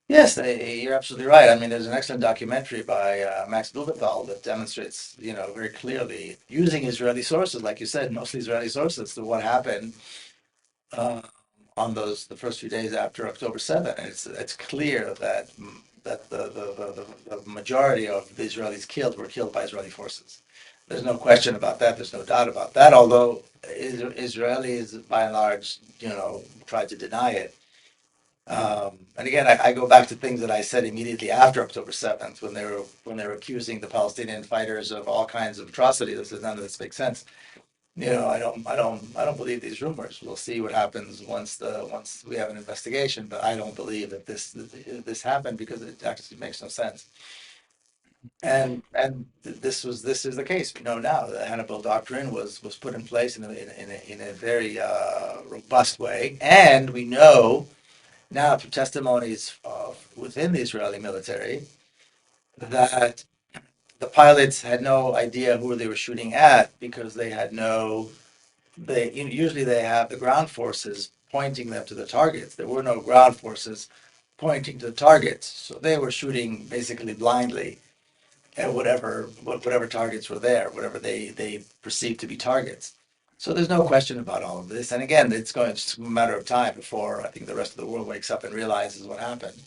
Yes, you're absolutely right. I mean, there's an excellent documentary by Max Blumenthal that demonstrates, very clearly using Israeli sources, like you said, mostly Israeli sources, to what happened on the first few days after October 7th. And it's clear that the majority of the Israelis killed were killed by Israeli forces. There's no question about that. There's no doubt about that. Although Israelis, by and large, tried to deny it. And again, I go back to things that I said immediately after October 7th, when they were accusing the Palestinian fighters of all kinds of atrocities. I said, none of this makes sense. I don't believe these rumors. We'll see what happens once we have an investigation. But I don't believe that this happened, because it actually makes no sense. And this is the case. We know now the Hanibal doctrine was put in place in a very robust way, and we know now through testimonies within the Israeli military that the pilots had no idea who they were shooting at, because they had no they usually they have the ground forces pointing them to the targets. There were no ground forces pointing to the targets, so they were shooting basically blindly at whatever targets were there, whatever they perceived to be targets. So there's no question about all of this. And again, it's a matter of time before I think the rest of the world wakes up and realizes what happened.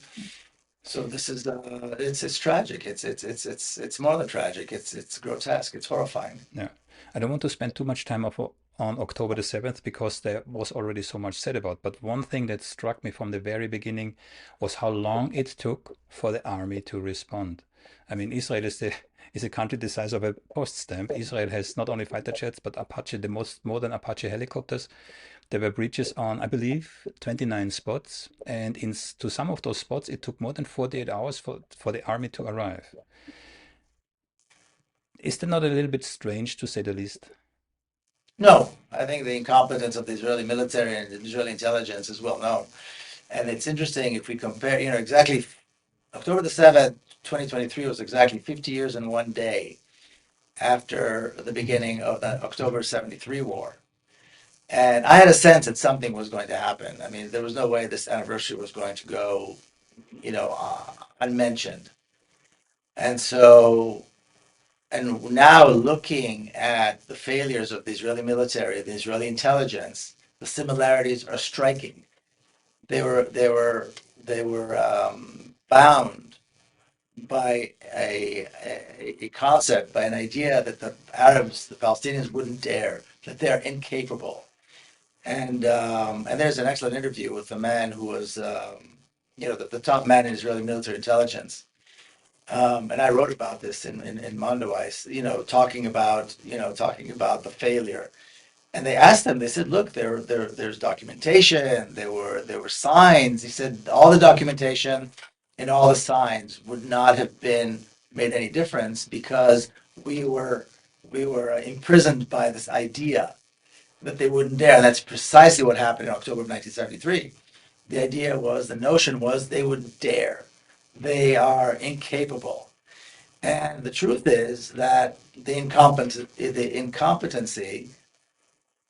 So this is it's tragic. It's more than tragic. It's grotesque. It's horrifying. Yeah, I don't want to spend too much time on October the 7th, because there was already so much said about. But one thing that struck me from the very beginning was how long it took for the army to respond. I mean, Israel is a country the size of a post stamp. Israel has not only fighter jets, but Apache, the most modern Apache helicopters. There were breaches on, I believe, 29 spots, and to some of those spots, it took more than 48 hours for the army to arrive. Is that not a little bit strange, to say the least? No, I think the incompetence of the Israeli military and the Israeli intelligence is well known. And it's interesting if we compare, exactly October the 7th, 2023 was exactly 50 years and 1 day after the beginning of the October 73 war. And I had a sense that something was going to happen. I mean, there was no way this anniversary was going to go, unmentioned. And so, and now looking at the failures of the Israeli military, the Israeli intelligence, the similarities are striking. They were bound by a concept, by an idea that the Arabs, the Palestinians, wouldn't dare, that they're incapable. And there's an excellent interview with a man who was, the top man in Israeli military intelligence. And I wrote about this in Mondoweiss, talking about the failure. And they asked him, they said, look, there's documentation, there were signs. He said all the documentation and all the signs would not have been made any difference, because we were imprisoned by this idea that they wouldn't dare. And that's precisely what happened in October of 1973. The notion was they wouldn't dare. They are incapable. And the truth is that the incompetency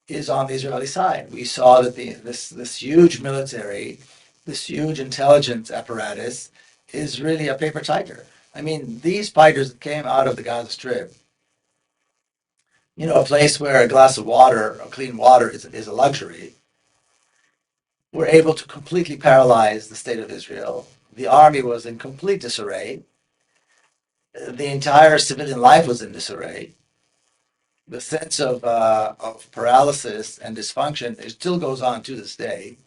is on the Israeli side. We saw that this huge military, this huge intelligence apparatus is really a paper tiger. I mean, these fighters that came out of the Gaza Strip, a place where a glass of water, or clean water, is a luxury, were able to completely paralyze the state of Israel. The army was in complete disarray. The entire civilian life was in disarray. The sense of paralysis and dysfunction, it still goes on to this day.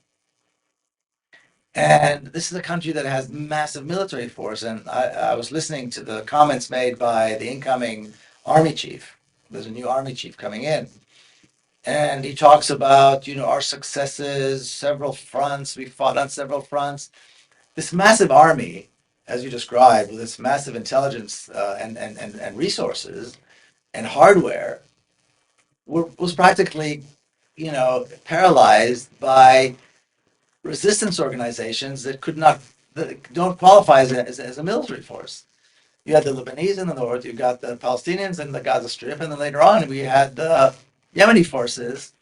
And this is a country that has massive military force. And I was listening to the comments made by the incoming army chief. There's a new army chief coming in. And he talks about, our successes, several fronts. We fought on several fronts. This massive army, as you described, with this massive intelligence and resources and hardware, was practically, paralyzed by resistance organizations that don't qualify as a military force. You had the Lebanese in the north, you got the Palestinians in the Gaza Strip, and then later on we had the Yemeni forces,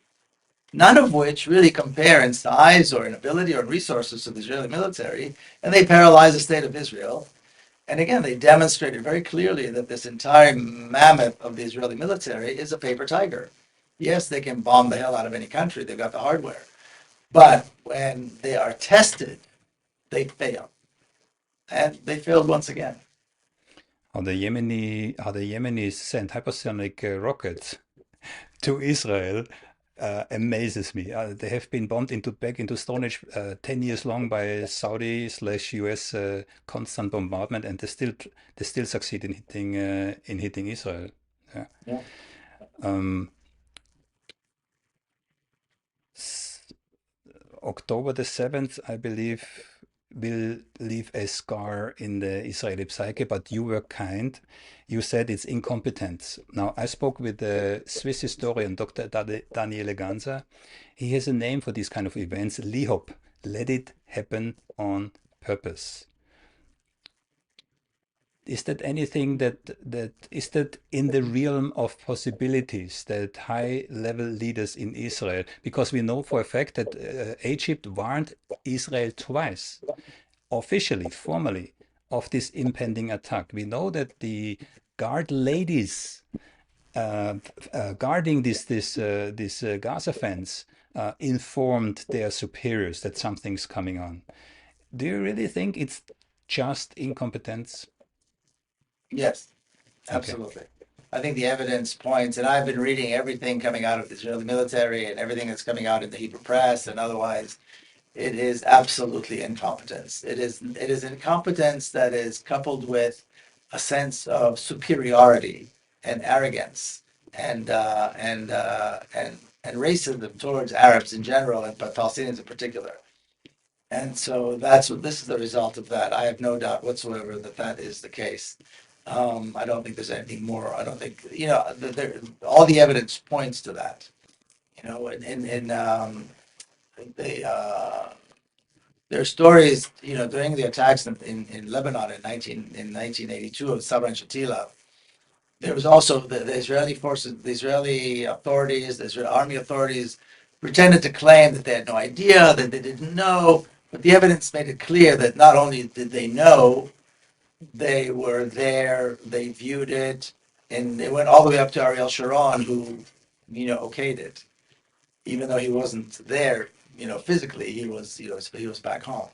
none of which really compare in size or in ability or in resources to the Israeli military, and they paralyzed the state of Israel. And again, they demonstrated very clearly that this entire mammoth of the Israeli military is a paper tiger. Yes, they can bomb the hell out of any country. They've got the hardware. But when they are tested, they fail. And they failed once again. How the Yemenis send hypersonic rockets to Israel amazes me. They have been bombed back into Stone Age 10 years long by Saudi/US constant bombardment, and they still succeed in hitting Israel. Yeah. Yeah. October the 7th, I believe, will leave a scar in the Israeli psyche, but you were kind. You said it's incompetence. Now, I spoke with the Swiss historian, Dr. Daniele Ganza. He has a name for these kind of events, LIHOP, let it happen on purpose. Is that anything that is that in the realm of possibilities that high-level leaders in Israel, because we know for a fact that Egypt warned Israel twice, officially, formally, of this impending attack. We know that the guard ladies guarding this Gaza fence informed their superiors that something's coming on. Do you really think it's just incompetence? Yes, absolutely. Okay. I think the evidence points, and I've been reading everything coming out of the Israeli military and everything that's coming out in the Hebrew press and otherwise. It is absolutely incompetence. It is incompetence that is coupled with a sense of superiority and arrogance and racism towards Arabs in general and Palestinians in particular. And so this is the result of that. I have no doubt whatsoever that that is the case. I don't think there's anything more. I don't think, all the evidence points to that. There are stories, during the attacks in Lebanon in 1982 of Sabra and Shatila. There was also the Israeli forces, the Israeli authorities, the Israeli army authorities pretended to claim that they had no idea, that they didn't know, but the evidence made it clear that not only did they know, they were there, they viewed it, and it went all the way up to Ariel Sharon, who, okayed it, even though he wasn't there, physically, he was back home.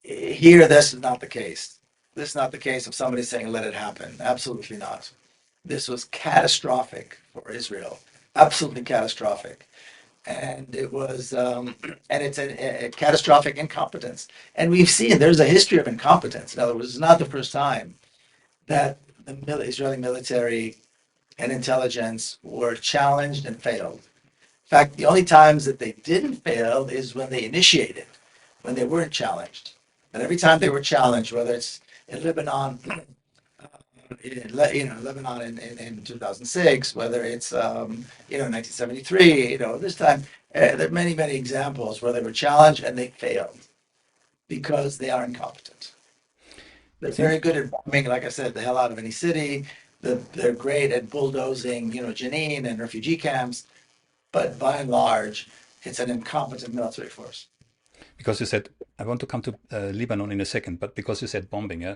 Here, this is not the case. This is not the case of somebody saying, let it happen. Absolutely not. This was catastrophic for Israel. Absolutely catastrophic. And it was, and it's a catastrophic incompetence. And we've seen there's a history of incompetence. In other words, it's not the first time that the Israeli military and intelligence were challenged and failed. In fact, the only times that they didn't fail is when they initiated, when they weren't challenged. And every time they were challenged, whether it's in Lebanon, Lebanon in 2006, whether it's 1973, this time, there are many, many examples where they were challenged and they failed because they are incompetent. They're very good at bombing, like I said, the hell out of any city. They're great at bulldozing, Jenin and refugee camps, but by and large, it's an incompetent military force. Because you said, I want to come to Lebanon in a second, but because you said bombing, yeah,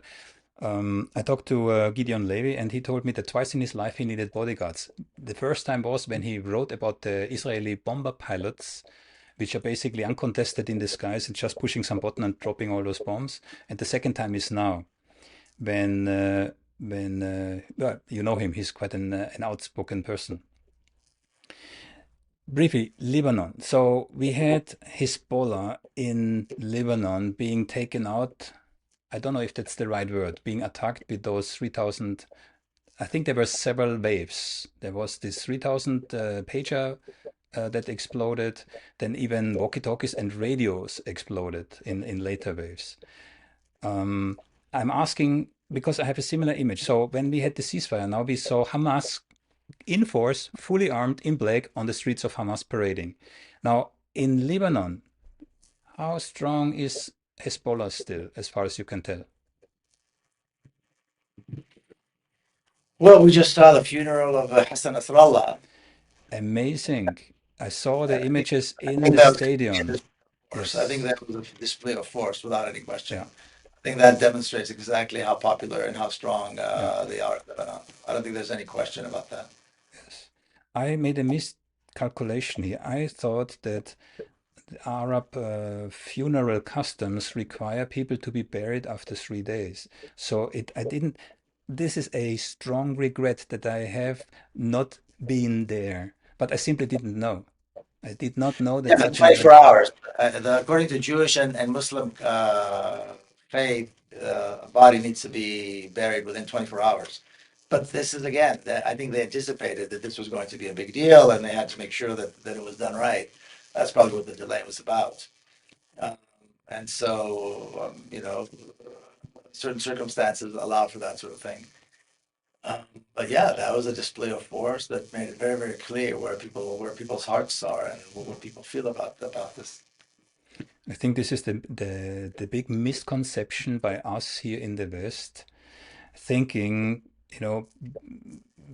I talked to Gideon Levy, and he told me that twice in his life he needed bodyguards. The first time was when he wrote about the Israeli bomber pilots, which are basically uncontested in the skies and just pushing some button and dropping all those bombs. And the second time is now, when well, you know him, he's quite an outspoken person. Briefly, Lebanon. So we had Hezbollah in Lebanon being taken out. I don't know if that's the right word, being attacked with those 3,000. I think there were several waves. There was this 3,000 pager that exploded. Then even walkie-talkies and radios exploded in later waves. I'm asking because I have a similar image. So when we had the ceasefire, now we saw Hamas in force, fully armed, in black, on the streets of Hamas parading. Now, in Lebanon, how strong is Hezbollah still, as far as you can tell? Well, we just saw the funeral of Hassan Nasrallah. Amazing. I saw the images in think the that was stadium. Yes. Yes. I think that was a display of force without any question. Yeah. I think that demonstrates exactly how popular and how strong Yeah. they are in Lebanon. I don't think there's any question about that. Yes. I made a miscalculation here. I thought that Arab funeral customs require people to be buried after 3 days. So I didn't. This is a strong regret that I have not been there, but I simply didn't know. I did not know that Yeah, such an 24 event. hours. According to Jewish and Muslim faith, a body needs to be buried within 24 hours. But this is again, I think they anticipated that this was going to be a big deal, and they had to make sure that it was done right. That's probably what the delay was about. Um, and so, certain circumstances allow for that sort of thing. Um, but yeah, that was a display of force that made it very, very clear where people's hearts are and what people feel about this. I think this is the big misconception by us here in the West, thinking, you know,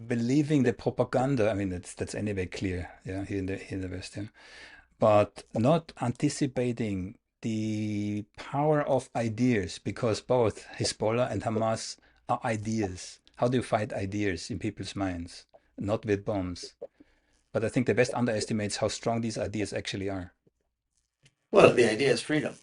believing the propaganda. I mean, that's anyway clear, yeah, here in the West, yeah. But not anticipating the power of ideas, because both Hezbollah and Hamas are ideas. How do you fight ideas in people's minds? Not with bombs. But I think the West underestimates how strong these ideas actually are. Well, the idea is freedom.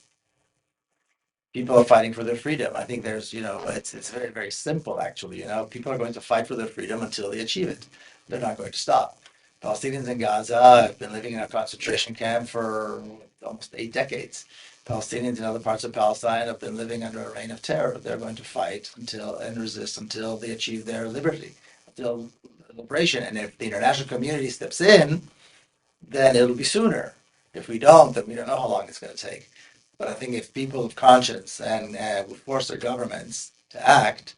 People are fighting for their freedom. I think it's very, very simple actually. People are going to fight for their freedom until they achieve it. They're not going to stop. Palestinians in Gaza have been living in a concentration camp for almost 8 decades. Palestinians in other parts of Palestine have been living under a reign of terror. They're going to fight and resist until they achieve their liberty, until liberation. And if the international community steps in, then it'll be sooner. If we don't, then we don't know how long it's going to take. But I think if people of conscience and would force their governments to act,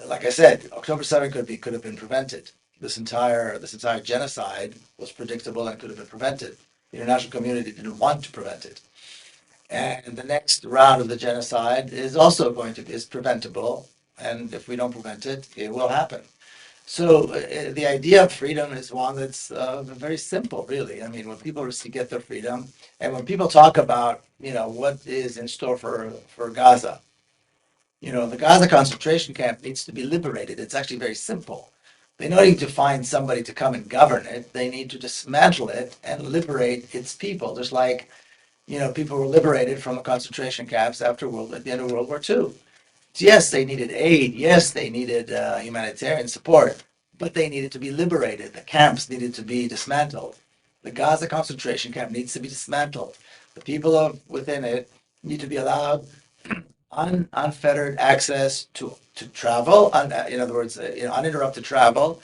like I said, October 7th could have been prevented. This entire genocide was predictable and could have been prevented. The international community didn't want to prevent it. And the next round of the genocide is preventable. And if we don't prevent it, it will happen. So the idea of freedom is one that's very simple, really. I mean, when people get their freedom, and when people talk about, what is in store for Gaza, the Gaza concentration camp needs to be liberated. It's actually very simple. They don't need to find somebody to come and govern it. They need to dismantle it and liberate its people, just like, people were liberated from the concentration camps at the end of World War II. Yes, they needed aid. Yes, they needed humanitarian support, but they needed to be liberated. The camps needed to be dismantled. The Gaza concentration camp needs to be dismantled. The people within it need to be allowed unfettered access to travel. In other words, uninterrupted travel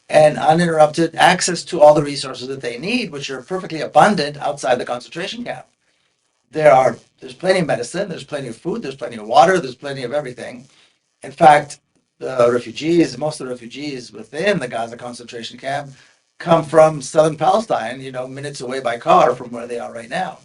and uninterrupted access to all the resources that they need, which are perfectly abundant outside the concentration camp. There's plenty of medicine, there's plenty of food, there's plenty of water, there's plenty of everything. In fact, most of the refugees within the Gaza concentration camp come from southern Palestine, minutes away by car from where they are right now.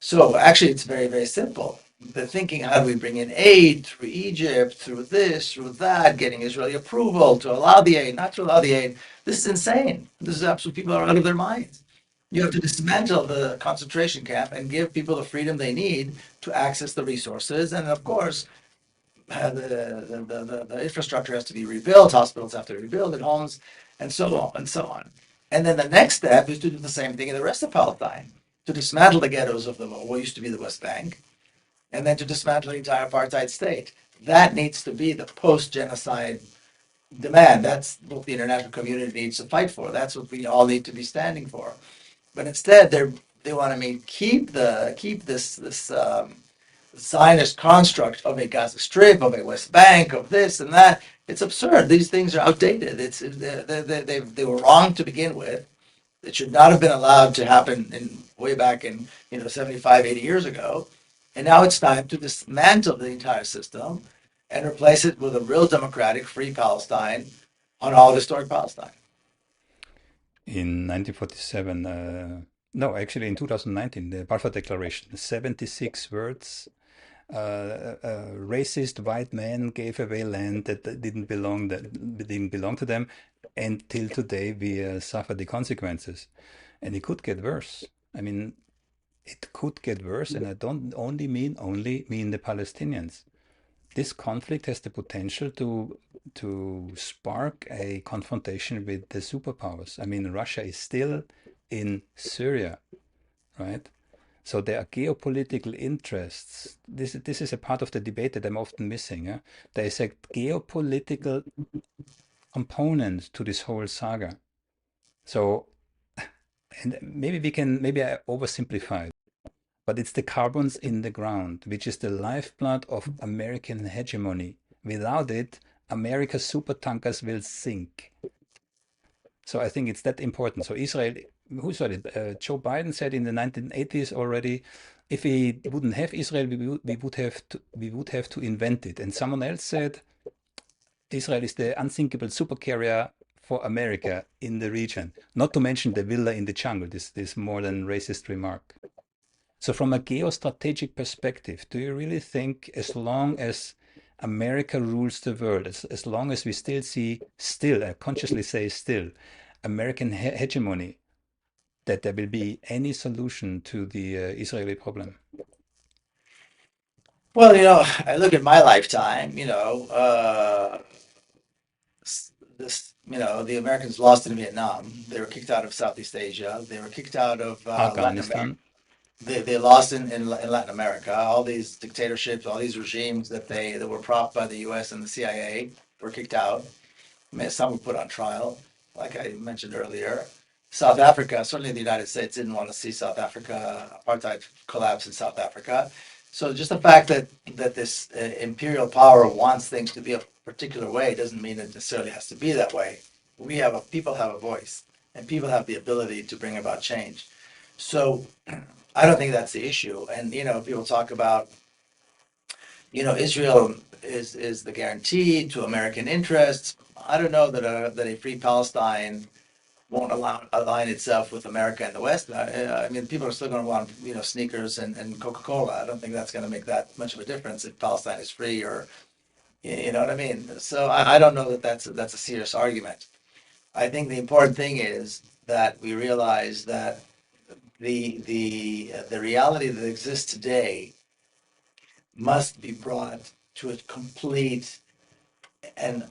So actually, it's very, very simple. The thinking, how do we bring in aid through Egypt, through this, through that, getting Israeli approval to allow the aid, not to allow the aid. This is insane. This is absolutely, people are out of their minds. You have to dismantle the concentration camp and give people the freedom they need to access the resources. And of course, the infrastructure has to be rebuilt, hospitals have to be rebuilt, and homes, and so on and so on. And then the next step is to do the same thing in the rest of Palestine, to dismantle the ghettos of what used to be the West Bank, and then to dismantle the entire apartheid state. That needs to be the post-genocide demand. That's what the international community needs to fight for. That's what we all need to be standing for. But instead, they want to keep this Zionist construct of a Gaza Strip, of a West Bank, of this and that. It's absurd. These things are outdated. They were wrong to begin with. It should not have been allowed to happen way back in 75, 80 years ago. And now it's time to dismantle the entire system and replace it with a real democratic, free Palestine on all of historic Palestine. In 1947, no, actually in 2019, the Balfour Declaration, 76 words. A racist white man gave away land that didn't belong to them, and till today we suffer the consequences. And it could get worse. I mean, it could get worse, and I don't only mean the Palestinians. This conflict has the potential to spark a confrontation with the superpowers. I mean, Russia is still in Syria, right? So there are geopolitical interests. This is a part of the debate that I'm often missing. Yeah? There is a geopolitical component to this whole saga. So, and maybe I oversimplify, but it's the carbons in the ground, which is the lifeblood of American hegemony. Without it, America's supertankers will sink. So I think it's that important. So Israel, who said it? Joe Biden said in the 1980s already, if we wouldn't have Israel, we would have to invent it. And someone else said, Israel is the unsinkable supercarrier for America in the region. Not to mention the villa in the jungle. This more than racist remark. So from a geostrategic perspective, do you really think as long as America rules the world, as long as we still see, I consciously say still, American hegemony, that there will be any solution to the Israeli problem? Well, I look at my lifetime, the Americans lost in Vietnam. They were kicked out of Southeast Asia. They were kicked out of Latin America. Afghanistan. They lost in Latin America. All these dictatorships, all these regimes that were propped by the U.S. and the CIA were kicked out. I mean, some were put on trial, like I mentioned earlier. South Africa, certainly the United States didn't want to see South Africa, apartheid collapse in South Africa. So just the fact that this imperial power wants things to be a particular way doesn't mean it necessarily has to be that way. People have a voice, and people have the ability to bring about change. So I don't think that's the issue. And people talk about Israel is the guarantee to American interests. I don't know that a free Palestine won't align itself with America and the West. I mean, people are still going to want sneakers and Coca-Cola. I don't think that's going to make that much of a difference if Palestine is free, or you know what I mean. So I don't know that that's a serious argument. I think the important thing is that we realize that the reality that exists today must be brought to a complete and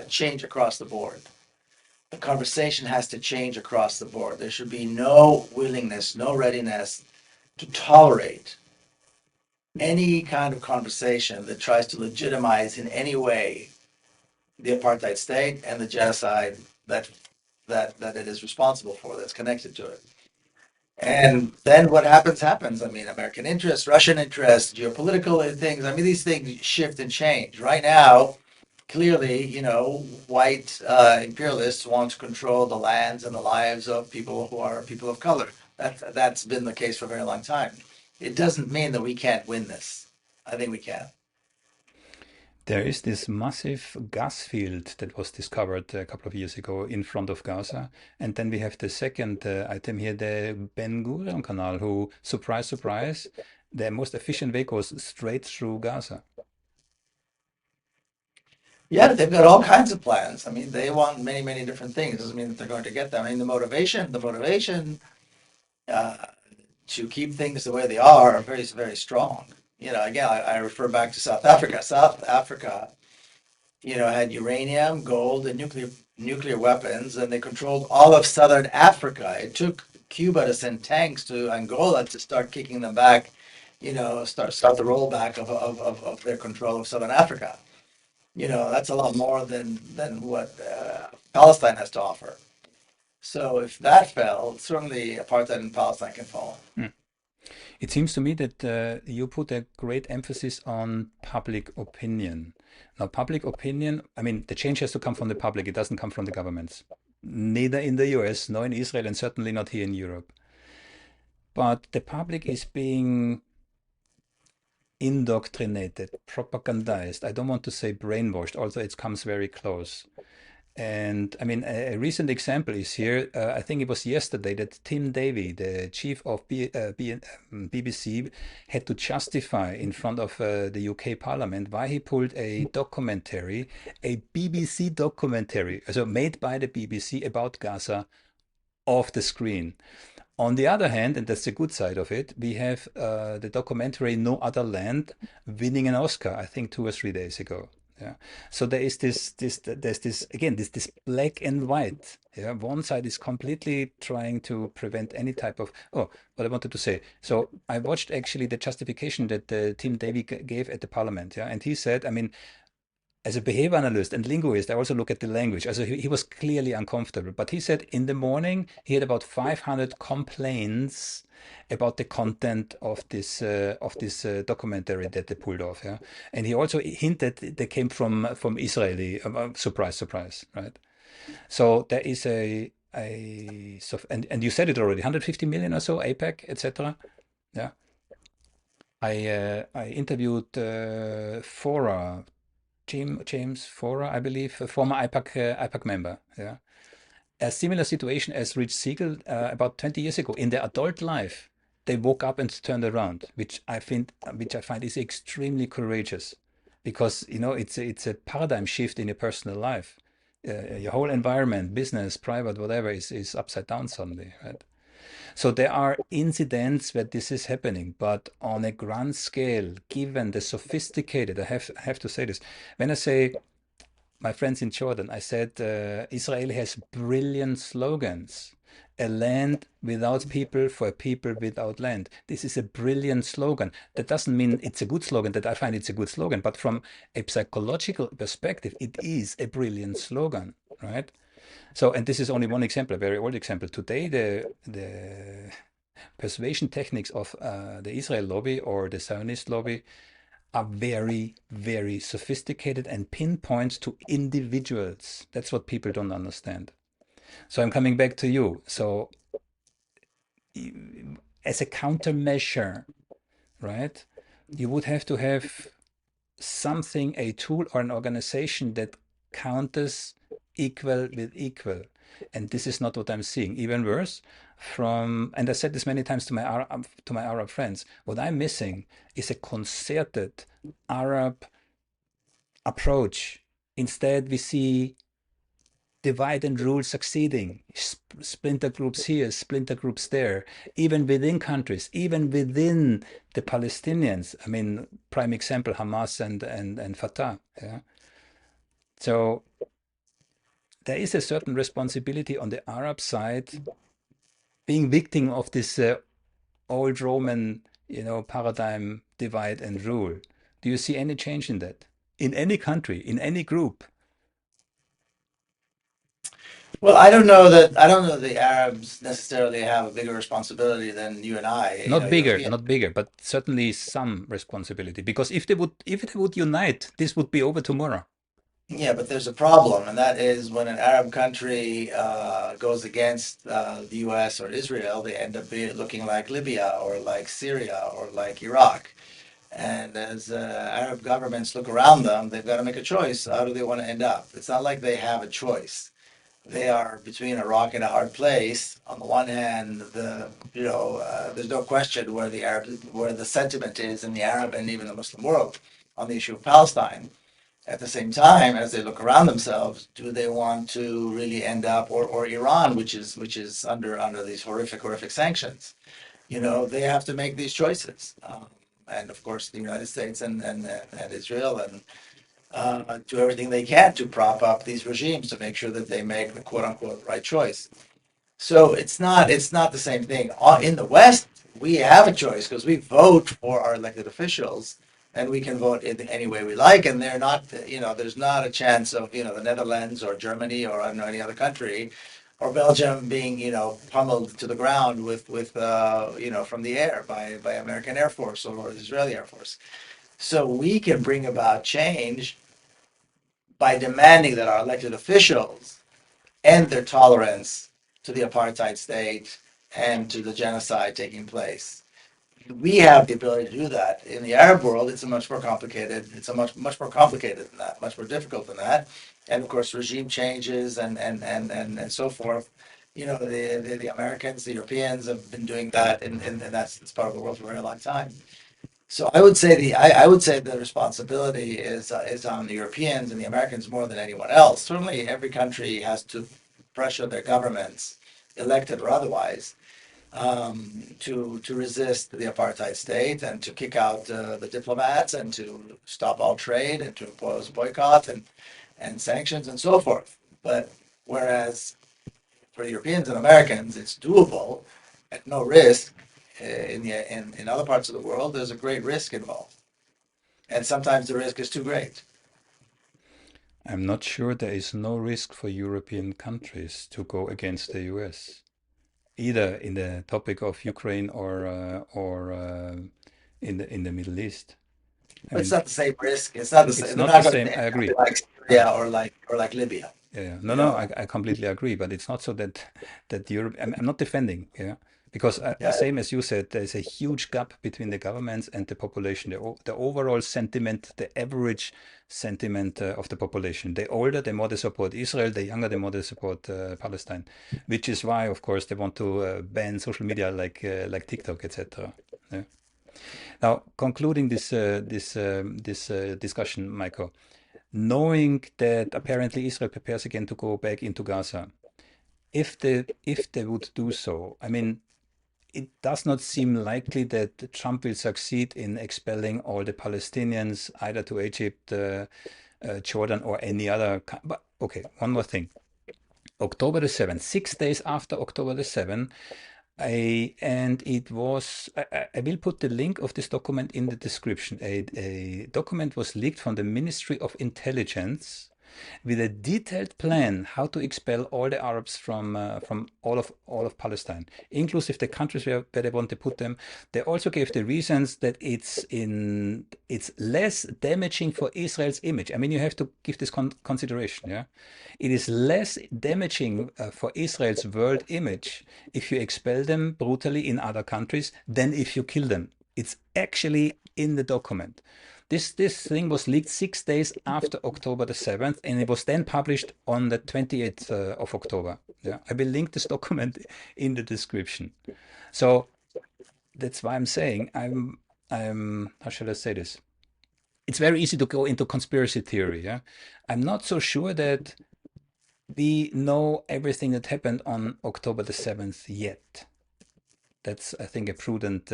change across the board. The conversation has to change across the board. There should be no willingness, no readiness to tolerate any kind of conversation that tries to legitimize in any way the apartheid state and the genocide that it is responsible for, that's connected to it. And then what happens. I mean, American interests, Russian interests, geopolitical things. I mean, these things shift and change. Right now, clearly, white imperialists want to control the lands and the lives of people who are people of color. That's been the case for a very long time. It doesn't mean that we can't win this. I think we can. There is this massive gas field that was discovered a couple of years ago in front of Gaza. And then we have the second item here, the Ben Gurion Canal, who, surprise, surprise, the most efficient way goes straight through Gaza. Yeah, they've got all kinds of plans. I mean, they want many, many different things. Doesn't mean that they're going to get them. I mean, the motivation uh, to keep things the way they are very, very strong. Again, I refer back to South Africa. South Africa, had uranium, gold, and nuclear weapons, and they controlled all of southern Africa. It took Cuba to send tanks to Angola to start kicking them back, start the rollback of their control of southern Africa. That's a lot more than what Palestine has to offer. So if that fell, certainly apartheid in Palestine can fall. It seems to me that you put a great emphasis on public opinion. Now, public opinion, I mean, the change has to come from the public. It doesn't come from the governments, neither in the US nor in Israel, and certainly not here in Europe. But the public is being indoctrinated, propagandized. I don't want to say brainwashed, although it comes very close. And I mean, a recent example is here. I think it was yesterday that Tim Davie, the chief of BBC, had to justify in front of the UK Parliament why he pulled a documentary, a BBC documentary, so made by the BBC about Gaza, off the screen. On the other hand, and that's the good side of it, we have the documentary No Other Land winning an Oscar, I think 2 or 3 days ago. Yeah. So there's this again, this black and white. Yeah. One side is completely trying to prevent any type of. Oh, what I wanted to say. So I watched actually the justification that Tim Davie gave at the parliament. Yeah. And he said, I mean, as a behavior analyst and linguist, I also look at the language. Also, he was clearly uncomfortable. But he said in the morning he had about 500 complaints about the content of this documentary that they pulled off. Yeah, and he also hinted they came from Israeli. Surprise, surprise, right? So there is and you said it already, 150 million or so, APEC, etc. Yeah. I interviewed Fora, James Fora, I believe, a former IPAC member. Yeah, a similar situation as Rich Siegel about 20 years ago. In their adult life, they woke up and turned around, which I find is extremely courageous, because it's a paradigm shift in your personal life. Your whole environment, business, private, whatever, is upside down suddenly, right? So there are incidents where this is happening, but on a grand scale, given the sophisticated, I have to say this. When I say my friends in Jordan, I said Israel has brilliant slogans. A land without people for a people without land. This is a brilliant slogan. That doesn't mean it's a good slogan, that I find it's a good slogan, but from a psychological perspective, it is a brilliant slogan, right? So, and this is only one example, a very old example. Today, the persuasion techniques of the Israel lobby or the Zionist lobby are very, very sophisticated and pinpoint to individuals. That's what people don't understand. So I'm coming back to you. So as a countermeasure, right, you would have to have something, a tool or an organization that counters equal with equal. And this is not what I'm seeing. Even worse, and I said this many times to my Arab friends, what I'm missing is a concerted Arab approach. Instead, we see divide and rule succeeding, splinter groups here, splinter groups there, even within countries, even within the Palestinians. I mean, prime example, Hamas and Fatah. Yeah. So there is a certain responsibility on the Arab side, being victim of this old Roman, paradigm, divide and rule. Do you see any change in that? In any country, in any group? Well, I don't know the Arabs necessarily have a bigger responsibility than you and I, Not bigger, European. not bigger, but certainly some responsibility. Because if they would unite, this would be over tomorrow. Yeah, but there's a problem, and that is when an Arab country goes against the U.S. or Israel, they end up looking like Libya or like Syria or like Iraq. And as Arab governments look around them, they've got to make a choice. How do they want to end up? It's not like they have a choice. They are between a rock and a hard place. On the one hand, there's no question where the sentiment is in the Arab and even the Muslim world on the issue of Palestine. At the same time, as they look around themselves, do they want to really end up, or Iran, which is under these horrific sanctions? They have to make these choices. And of course, the United States and Israel and do everything they can to prop up these regimes to make sure that they make the quote unquote right choice. So it's not the same thing. In the West, we have a choice because we vote for our elected officials, and we can vote in any way we like. And they're not, there's not a chance of the Netherlands or Germany or I don't know any other country, or Belgium being pummeled to the ground with from the air by American Air Force or Israeli Air Force. So we can bring about change by demanding that our elected officials end their tolerance to the apartheid state and to the genocide taking place. We have the ability to do that. In the Arab world, it's a much more complicated. It's a much more complicated than that, much more difficult than that. And of course, regime changes and so forth. The Americans, the Europeans have been doing that, and that's part of the world for a very long time. So I would say the responsibility is on the Europeans and the Americans more than anyone else. Certainly, every country has to pressure their governments, elected or otherwise, to resist the apartheid state and to kick out the diplomats and to stop all trade and to impose boycott and sanctions and so forth. But whereas for Europeans and Americans, it's doable at no risk. In other parts of the world, there's a great risk involved, and sometimes the risk is too great. I'm not sure there is no risk for European countries to go against the US, either in the topic of Ukraine or in the Middle East. I But it's mean, not the same risk. It's not the it's same. They're not the not going same. to I end up agree. like Syria or like Libya. Yeah. No, You no, know. I completely agree. But it's not so that Europe. I'm not defending. Yeah, because Yeah. same as you said, there's a huge gap between the governments and the population. The overall sentiment, the average sentiment of the population. The older, the more they support Israel. The younger, the more they support Palestine. Which is why, of course, they want to ban social media like TikTok, etc. Yeah. Now, concluding this discussion, Michael, knowing that apparently Israel prepares again to go back into Gaza, if they would do so, I mean, it does not seem likely that Trump will succeed in expelling all the Palestinians either to Egypt, Jordan, or any other. But okay, one more thing. October the 7th, 6 days after October the 7th, and it was, I will put the link of this document in the description. A document was leaked from the Ministry of Intelligence with a detailed plan how to expel all the Arabs from all of Palestine, inclusive the countries where they want to put them. They also gave the reasons that it's less damaging for Israel's image. I mean, you have to give this consideration. Yeah, it is less damaging for Israel's world image if you expel them brutally in other countries than if you kill them. It's actually in the document. This thing was leaked 6 days after October the 7th, and it was then published on the 28th of October. Yeah, I will link this document in the description. So that's why I'm saying I'm how should I say this? It's very easy to go into conspiracy theory. Yeah, I'm not so sure that we know everything that happened on October the 7th yet. That's, I think, a prudent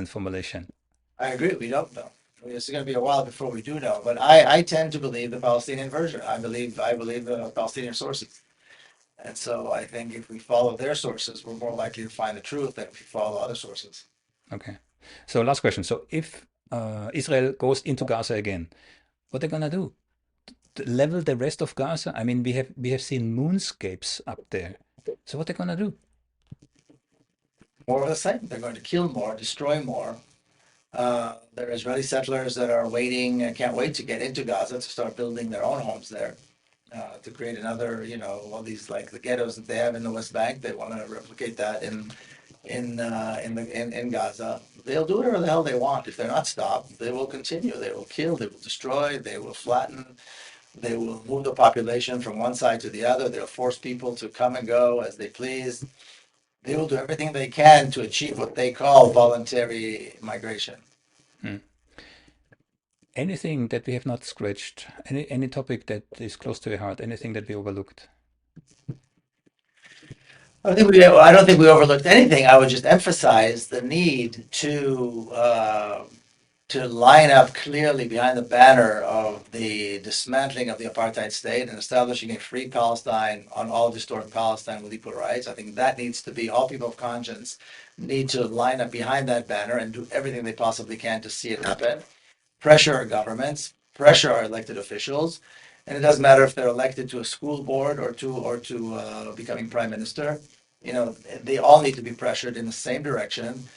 formulation. I agree. We don't know. I mean, it's going to be a while before we do know. But I tend to believe the Palestinian version. I believe the Palestinian sources. And so I think if we follow their sources, we're more likely to find the truth than if we follow other sources. Okay. So last question. So if Israel goes into Gaza again, what are they gonna do? Level the rest of Gaza? I mean, we have seen moonscapes up there. So what are they gonna do? More of the same. They're going to kill more, destroy more. There are Israeli settlers that are waiting, can't wait to get into Gaza to start building their own homes there, to create another, all these like the ghettos that they have in the West Bank. They want to replicate that in Gaza. They'll do whatever the hell they want. If they're not stopped, they will continue. They will kill. They will destroy. They will flatten. They will move the population from one side to the other. They'll force people to come and go as they please. They will do everything they can to achieve what they call voluntary migration. Hmm. Anything that we have not scratched? Any topic that is close to your heart? Anything that we overlooked? I don't think we overlooked anything. I would just emphasize the need to line up clearly behind the banner of the dismantling of the apartheid state and establishing a free Palestine on all of historic Palestine with equal rights. I think that needs to be all people of conscience need to line up behind that banner and do everything they possibly can to see it happen. Pressure our governments, pressure our elected officials, and it doesn't matter if they're elected to a school board or to becoming prime minister. They all need to be pressured in the same direction.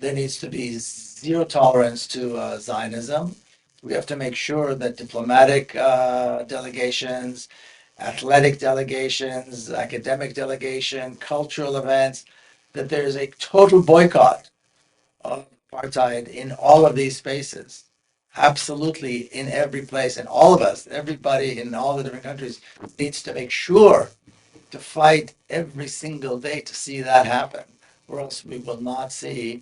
There needs to be zero tolerance to Zionism. We have to make sure that diplomatic delegations, athletic delegations, academic delegation, cultural events, that there's a total boycott of apartheid in all of these spaces. Absolutely in every place. And all of us, everybody in all the different countries needs to make sure to fight every single day to see that happen, or else we will not see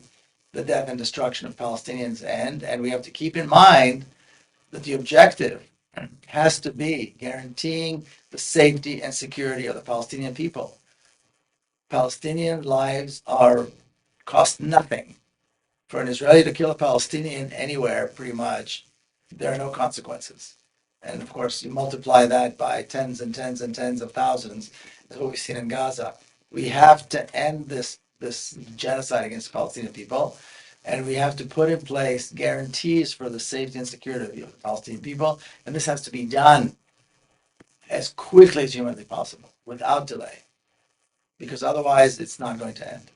the death and destruction of Palestinians end. And we have to keep in mind that the objective has to be guaranteeing the safety and security of the Palestinian people. Palestinian lives cost nothing. For an Israeli to kill a Palestinian anywhere, pretty much, there are no consequences. And of course, you multiply that by tens and tens and tens of thousands, is what we've seen in Gaza. We have to end this genocide against Palestinian people, and we have to put in place guarantees for the safety and security of the Palestinian people. And this has to be done as quickly as humanly possible, without delay, because otherwise it's not going to end.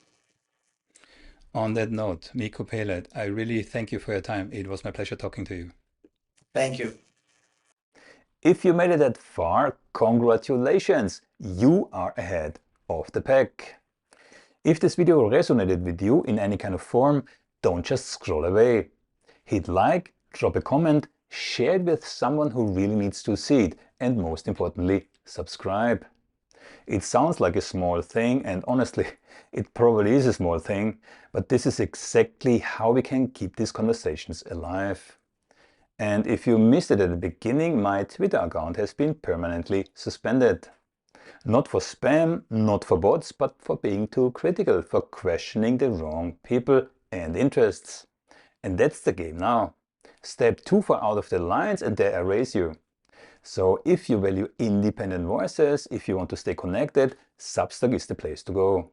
On that note, Miko Peled, I really thank you for your time. It was my pleasure talking to you. Thank you. If you made it that far, congratulations! You are ahead of the pack. If this video resonated with you in any kind of form, don't just scroll away. Hit like, drop a comment, share it with someone who really needs to see it, and most importantly, subscribe. It sounds like a small thing, and honestly, it probably is a small thing, but this is exactly how we can keep these conversations alive. And if you missed it at the beginning, my Twitter account has been permanently suspended. Not for spam, not for bots, but for being too critical, for questioning the wrong people and interests. And that's the game now. Step too far out of the lines and they erase you. So if you value independent voices, if you want to stay connected, Substack is the place to go.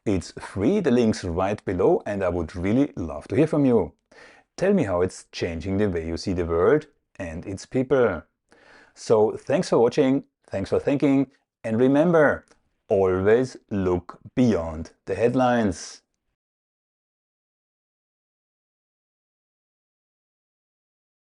It's free, the link's right below, and I would really love to hear from you. Tell me how it's changing the way you see the world and its people. So thanks for watching, thanks for thinking, and remember, always look beyond the headlines.